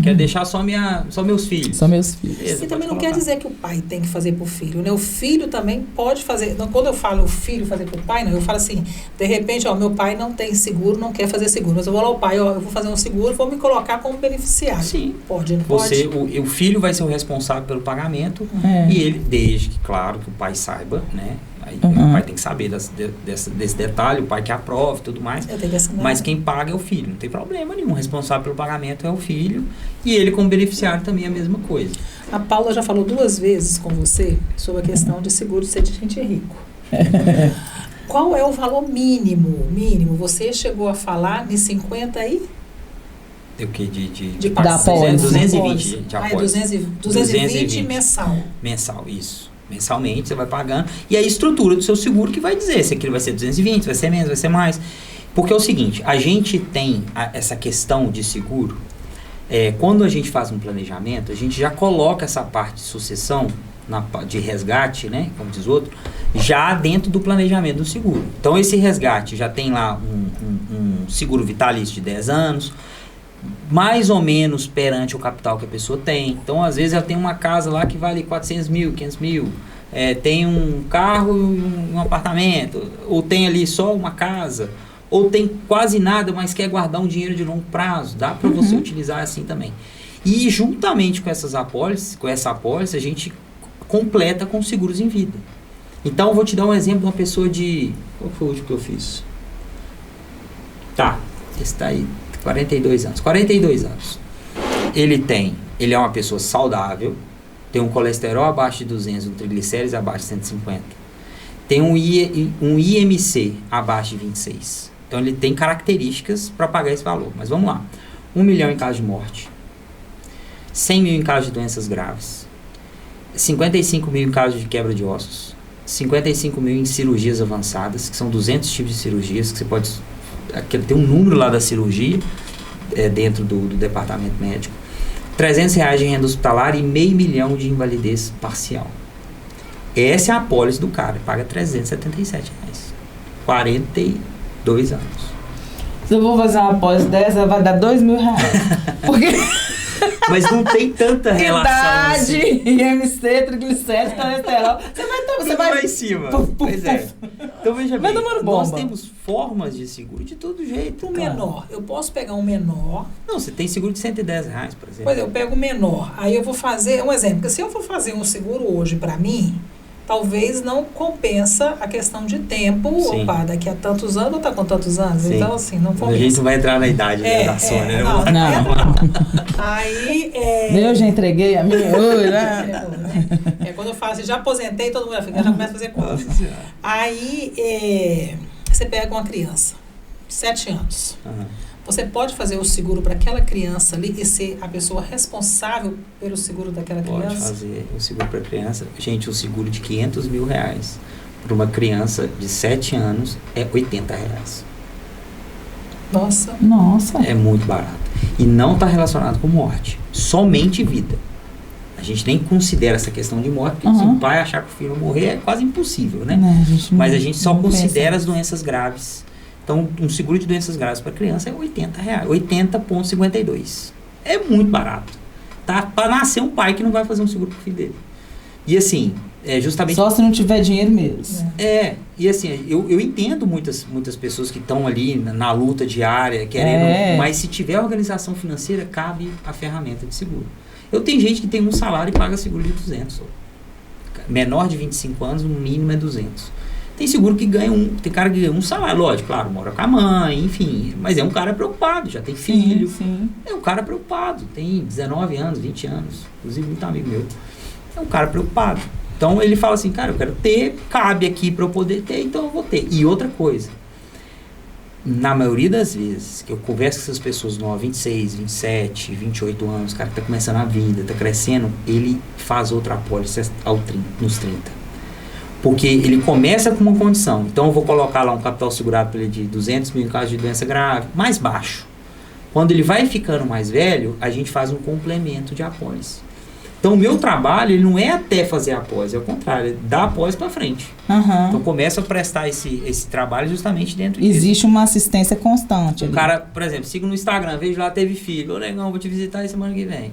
S3: Quero deixar só meus filhos.
S2: Só meus filhos.
S1: Beleza, e também não quer dizer que o pai tem que fazer pro filho, né? O filho também pode fazer. Quando eu falo o filho fazer pro pai, não, eu falo assim, de repente, meu pai não tem seguro, não quer fazer seguro. Mas eu vou lá, o pai, eu vou fazer um seguro, vou me colocar como beneficiário.
S3: Sim.
S1: Pode, não pode?
S3: O filho vai ser o responsável pelo pagamento e ele, desde que, claro, que o pai saiba, né? Aí o pai tem que saber desse detalhe, o pai que aprova e tudo mais. Mas quem paga é o filho, não tem problema nenhum. O responsável pelo pagamento é o filho e ele como beneficiário também é a mesma coisa.
S1: A Paula já falou 2 vezes com você sobre a questão de seguro de ser de gente rico. Qual é o valor mínimo? Você chegou a falar de 50 aí?
S3: O que?
S1: De
S2: da apólice.
S3: 220 de apólice.
S1: 220 mensal.
S3: Mensal, isso. Mensalmente você vai pagando. E a estrutura do seu seguro que vai dizer se aquilo vai ser 220, vai ser menos, vai ser mais. Porque é o seguinte, a gente tem essa questão de seguro, quando a gente faz um planejamento, a gente já coloca essa parte de sucessão, de resgate, né, como diz outro, já dentro do planejamento do seguro. Então esse resgate já tem lá um seguro vitalício de 10 anos, mais ou menos perante o capital que a pessoa tem. Então, às vezes, ela tem uma casa lá que vale 400 mil, 500 mil. Tem um carro e um apartamento. Ou tem ali só uma casa. Ou tem quase nada, mas quer guardar um dinheiro de longo prazo. Dá para você utilizar assim também. E, juntamente com essa apólice, a gente completa com seguros em vida. Então, eu vou te dar um exemplo de uma pessoa de... Qual foi o último que eu fiz? Tá, esse tá aí. 42 anos. 42 anos. Ele é uma pessoa saudável, tem um colesterol abaixo de 200, um triglicérides abaixo de 150. Tem um IMC abaixo de 26. Então ele tem características para pagar esse valor. Mas vamos lá. 1 milhão em caso de morte. 100 mil em caso de doenças graves. 55 mil em caso de quebra de ossos. 55 mil em cirurgias avançadas, que são 200 tipos de cirurgias que você pode... Tem um número lá da cirurgia dentro do departamento médico. R$300 de renda hospitalar e R$500 mil de invalidez parcial. Essa é a apólice do cara, paga R$377. 42 anos.
S2: Se eu vou fazer uma apólice dessa, vai dar R$2.000. Porque...
S3: Mas não tem tanta relação.
S2: Idade,
S3: assim.
S2: IMC, triglicérides, colesterol. Você vai
S3: lá em cima. Pois é. Então veja bem, nós temos formas de seguro de todo jeito.
S1: O menor, eu posso pegar um menor.
S3: Não, você tem seguro de R$110, por exemplo.
S1: Pois é, eu pego o menor. Aí eu vou fazer um exemplo. Porque se eu for fazer um seguro hoje para mim, talvez não compensa a questão de tempo.
S3: Sim.
S1: Opa, daqui a tantos anos, ou tá com tantos anos?
S3: Sim.
S1: Então, assim, não compensa.
S3: A gente não vai entrar na idade da Sônia, né?
S2: Não.
S1: Aí,
S2: eu já entreguei a minha hoje, né?
S1: Quando eu falo assim, já aposentei, todo mundo já começa a fazer conta. Aí, você pega uma criança, 7 anos.
S3: Uhum.
S1: Você pode fazer o seguro para aquela criança ali e ser a pessoa responsável pelo seguro daquela criança?
S3: Pode fazer o seguro para criança. Gente, o seguro de R$500 mil para uma criança de 7 anos é R$80.
S1: Nossa.
S3: É muito barato. E não está relacionado com morte. Somente vida. A gente nem considera essa questão de morte, porque se o pai achar que o filho morrer é quase impossível, né? Mas a gente só considera as doenças graves. Então, um seguro de doenças graves para criança é R$80. 80,52. É muito barato. Tá? Para nascer um pai que não vai fazer um seguro pro filho dele. E assim, justamente...
S2: Só se não tiver dinheiro mesmo.
S3: E assim, eu entendo muitas pessoas que estão ali na luta diária, querendo... Mas se tiver organização financeira, cabe a ferramenta de seguro. Eu tenho gente que tem um salário e paga seguro de 200. Menor de 25 anos, o mínimo é 200. Tem seguro que ganha tem cara que ganha um salário, lógico, claro, mora com a mãe, enfim, mas é um cara preocupado, já tem filho.
S2: Sim.
S3: É um cara preocupado, tem 19 anos, 20 anos, inclusive muito amigo meu. É um cara preocupado. Então ele fala assim, cara, eu quero ter, cabe aqui para eu poder ter, então eu vou ter. E outra coisa, na maioria das vezes que eu converso com essas pessoas novas, 26, 27, 28 anos, o cara que tá começando a vida, tá crescendo, ele faz outra apólice nos 30. Porque ele começa com uma condição. Então, eu vou colocar lá um capital segurado para ele de 200 mil em caso de doença grave, mais baixo. Quando ele vai ficando mais velho, a gente faz um complemento de apólice. Então, o meu trabalho, ele não é até fazer a apólice, é o contrário, é dar a apólice para frente. Então, começa a prestar esse trabalho justamente dentro disso.
S2: Existe uma assistência constante.
S3: O cara, por exemplo, sigo no Instagram, vejo lá, teve filho. Ô, negão, vou te visitar aí semana que vem.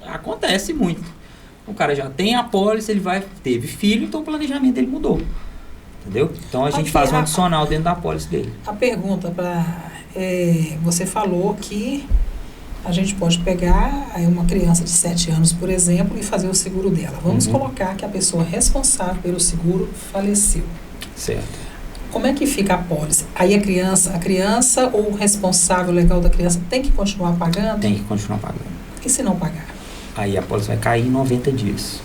S3: Acontece muito. O cara já tem a apólice, teve filho, então o planejamento dele mudou. Entendeu? Então a gente faz um adicional dentro da apólice dele.
S1: A pergunta para... você falou que A gente pode pegar aí uma criança de 7 anos, por exemplo, e fazer o seguro dela. Vamos colocar que a pessoa responsável pelo seguro faleceu.
S3: Certo.
S1: Como é que fica a pólice? Aí a criança ou o responsável legal da criança tem que continuar pagando?
S3: Tem que continuar pagando.
S1: E se não pagar?
S3: Aí a pólice vai cair em 90 dias.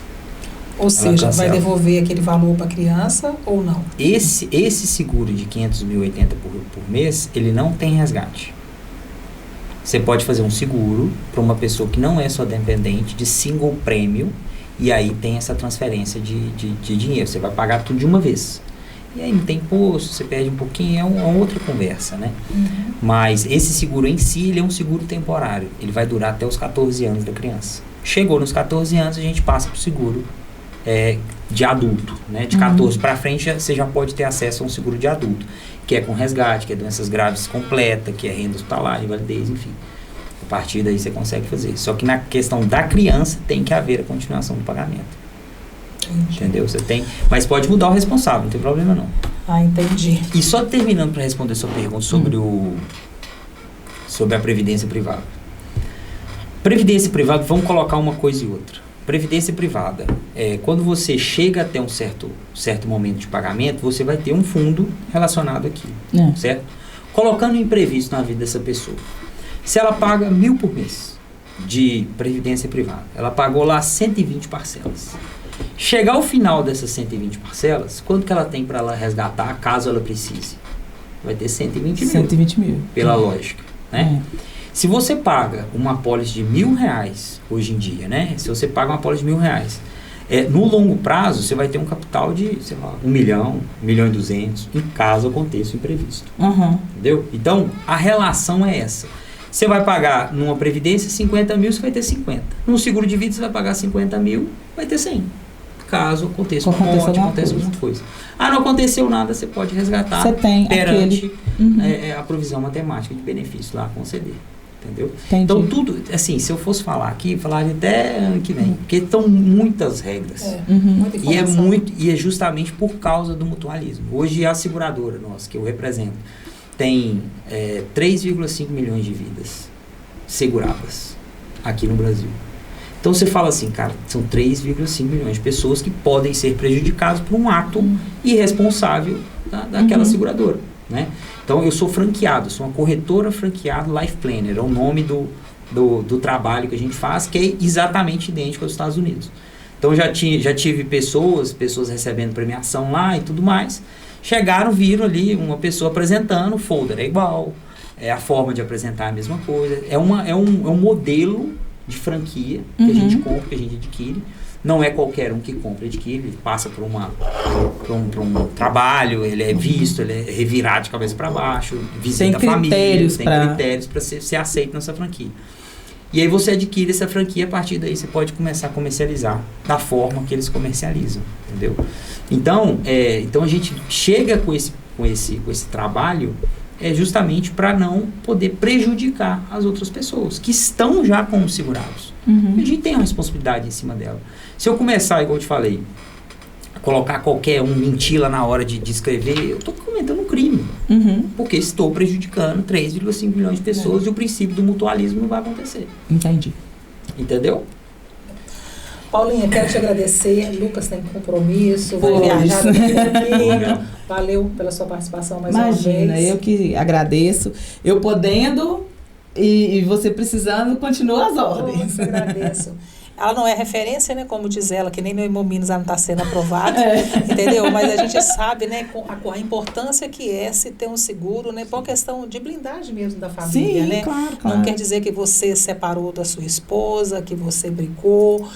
S1: Ou seja, vai devolver aquele valor para a criança ou não?
S3: Esse seguro de 500.080 por mês, ele não tem resgate. Você pode fazer um seguro para uma pessoa que não é sua dependente, de single prêmio, e aí tem essa transferência de dinheiro. Você vai pagar tudo de uma vez. E aí não tem imposto, você perde um pouquinho, é uma outra conversa, né? Mas esse seguro em si, ele é um seguro temporário. Ele vai durar até os 14 anos da criança. Chegou nos 14 anos, a gente passa para o seguro de adulto, né? De 14 para frente, você já pode ter acesso a um seguro de adulto, que é com resgate, que é doenças graves completa, que é renda hospitalar, invalidez, enfim. A partir daí você consegue fazer. Só que na questão da criança, tem que haver a continuação do pagamento. Entendeu? Você tem, mas pode mudar o responsável, não tem problema não.
S1: Ah, entendi.
S3: E só terminando para responder sua pergunta sobre a previdência privada. Previdência privada, vamos colocar uma coisa e outra. Previdência privada, quando você chega até um certo momento de pagamento, você vai ter um fundo relacionado aqui, certo? Colocando um imprevisto na vida dessa pessoa. Se ela paga 1.000 por mês de previdência privada, ela pagou lá 120 parcelas. Chegar ao final dessas 120 parcelas, quanto que ela tem para ela resgatar, caso ela precise? Vai ter 120 mil. Pela lógica, né? Se você paga uma apólice de R$1.000 hoje em dia, né? Se você paga uma apólice de R$1.000, no longo prazo você vai ter um capital de, sei lá, 1 milhão, 1.200.000, em caso aconteça o imprevisto. Entendeu? Então, a relação é essa. Você vai pagar numa previdência 50 mil, você vai ter 50. Num seguro de vida, você vai pagar 50 mil, vai ter 100. Caso aconteça uma morte, aconteça alguma coisa. Ah, não aconteceu nada, você pode resgatar perante a provisão matemática de benefício lá, conceder. Entendeu?
S2: Entendi.
S3: Então, tudo, assim, se eu fosse falar aqui, falaria até ano que vem, porque estão muitas regras. E é justamente por causa do mutualismo. Hoje, a seguradora nossa, que eu represento, tem 3,5 milhões de vidas seguradas aqui no Brasil. Então, você fala assim, cara, são 3,5 milhões de pessoas que podem ser prejudicadas por um ato irresponsável daquela seguradora, né? Então, eu sou franqueado, sou uma corretora franqueada Life Planner, é o nome do trabalho que a gente faz, que é exatamente idêntico aos Estados Unidos. Então, já tive pessoas recebendo premiação lá e tudo mais, viram ali uma pessoa apresentando, o folder é igual, a forma de apresentar é a mesma coisa, é um modelo de franquia que a gente compra, que a gente adquire. Não é qualquer um que compra e adquire, ele passa por um trabalho, ele é visto, ele é revirado de cabeça para baixo, visita a família, tem critérios para ser aceito nessa franquia. E aí você adquire essa franquia, a partir daí você pode começar a comercializar da forma que eles comercializam, entendeu? Então a gente chega com esse trabalho justamente para não poder prejudicar as outras pessoas que estão já como segurados. A gente tem uma responsabilidade em cima dela. Se eu começar, igual eu te falei, a colocar qualquer mentir lá na hora de escrever, eu estou cometendo um crime. Porque estou prejudicando 3,5 milhões de pessoas e o princípio do mutualismo não vai acontecer.
S2: Entendi.
S3: Entendeu?
S1: Paulinha, quero te agradecer. Lucas tem compromisso, vai viajar daqui a pouquinho. Valeu pela sua participação mais uma vez.
S2: Imagina, eu que agradeço. Eu podendo e você precisando, continua as ordens.
S1: Eu agradeço. Ela não é referência, né? Como diz ela, que nem no Hemominas não está sendo aprovado, entendeu? Mas a gente sabe, né, a importância que é se ter um seguro, né? Por questão de blindagem mesmo da família,
S2: sim,
S1: né?
S2: Claro.
S1: Não quer dizer que você separou da sua esposa, que você brigou,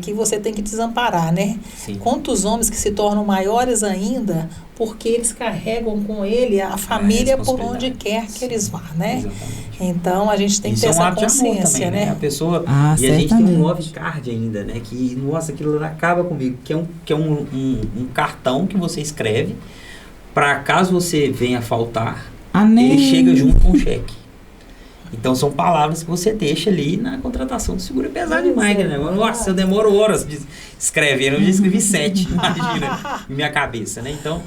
S1: que você tem que desamparar, né?
S3: Sim.
S1: Quantos homens que se tornam maiores ainda porque eles carregam com ele a família por onde quer que eles vá, né?
S3: Exatamente.
S1: Então, a gente tem que ter essa consciência,
S3: também, né? A pessoa, e a gente tem um love card ainda, né? Que, nossa, aquilo acaba comigo. Que é um cartão que você escreve para caso você venha faltar, ele chega junto com o cheque. Então são palavras que você deixa ali na contratação do seguro. É pesado demais, né? Nossa, eu demoro horas de escrever, eu já escrevi 7, imagina, em minha cabeça, né? Então,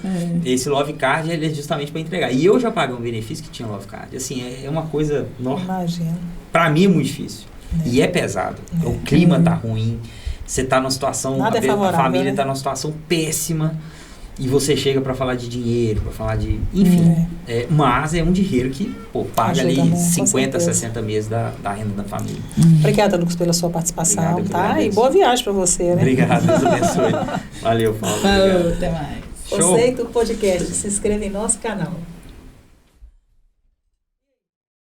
S3: esse Love Card ele é justamente para entregar. E eu já paguei um benefício que tinha Love Card. Assim, é uma coisa,
S1: Imagina.
S3: Para mim é muito difícil. E é pesado. O clima tá ruim, você tá numa situação,
S1: Nada é
S3: a
S1: favorável,
S3: família
S1: né?
S3: tá numa situação péssima. E você chega para falar de dinheiro, para falar de... Enfim, mas é um dinheiro que paga
S1: Ajuda,
S3: ali
S1: né?
S3: 50,
S1: Com certeza.
S3: 60 meses da renda da família.
S1: Obrigada, Lucas, pela sua participação,
S3: Obrigado,
S1: tá?
S3: agradeço.
S1: E boa viagem para você, né?
S3: Obrigado, Deus abençoe. Valeu, Paulo.
S2: Falou,
S3: Obrigado.
S2: até mais.
S3: Show.
S1: Conceito Podcast. Se inscreva em nosso canal.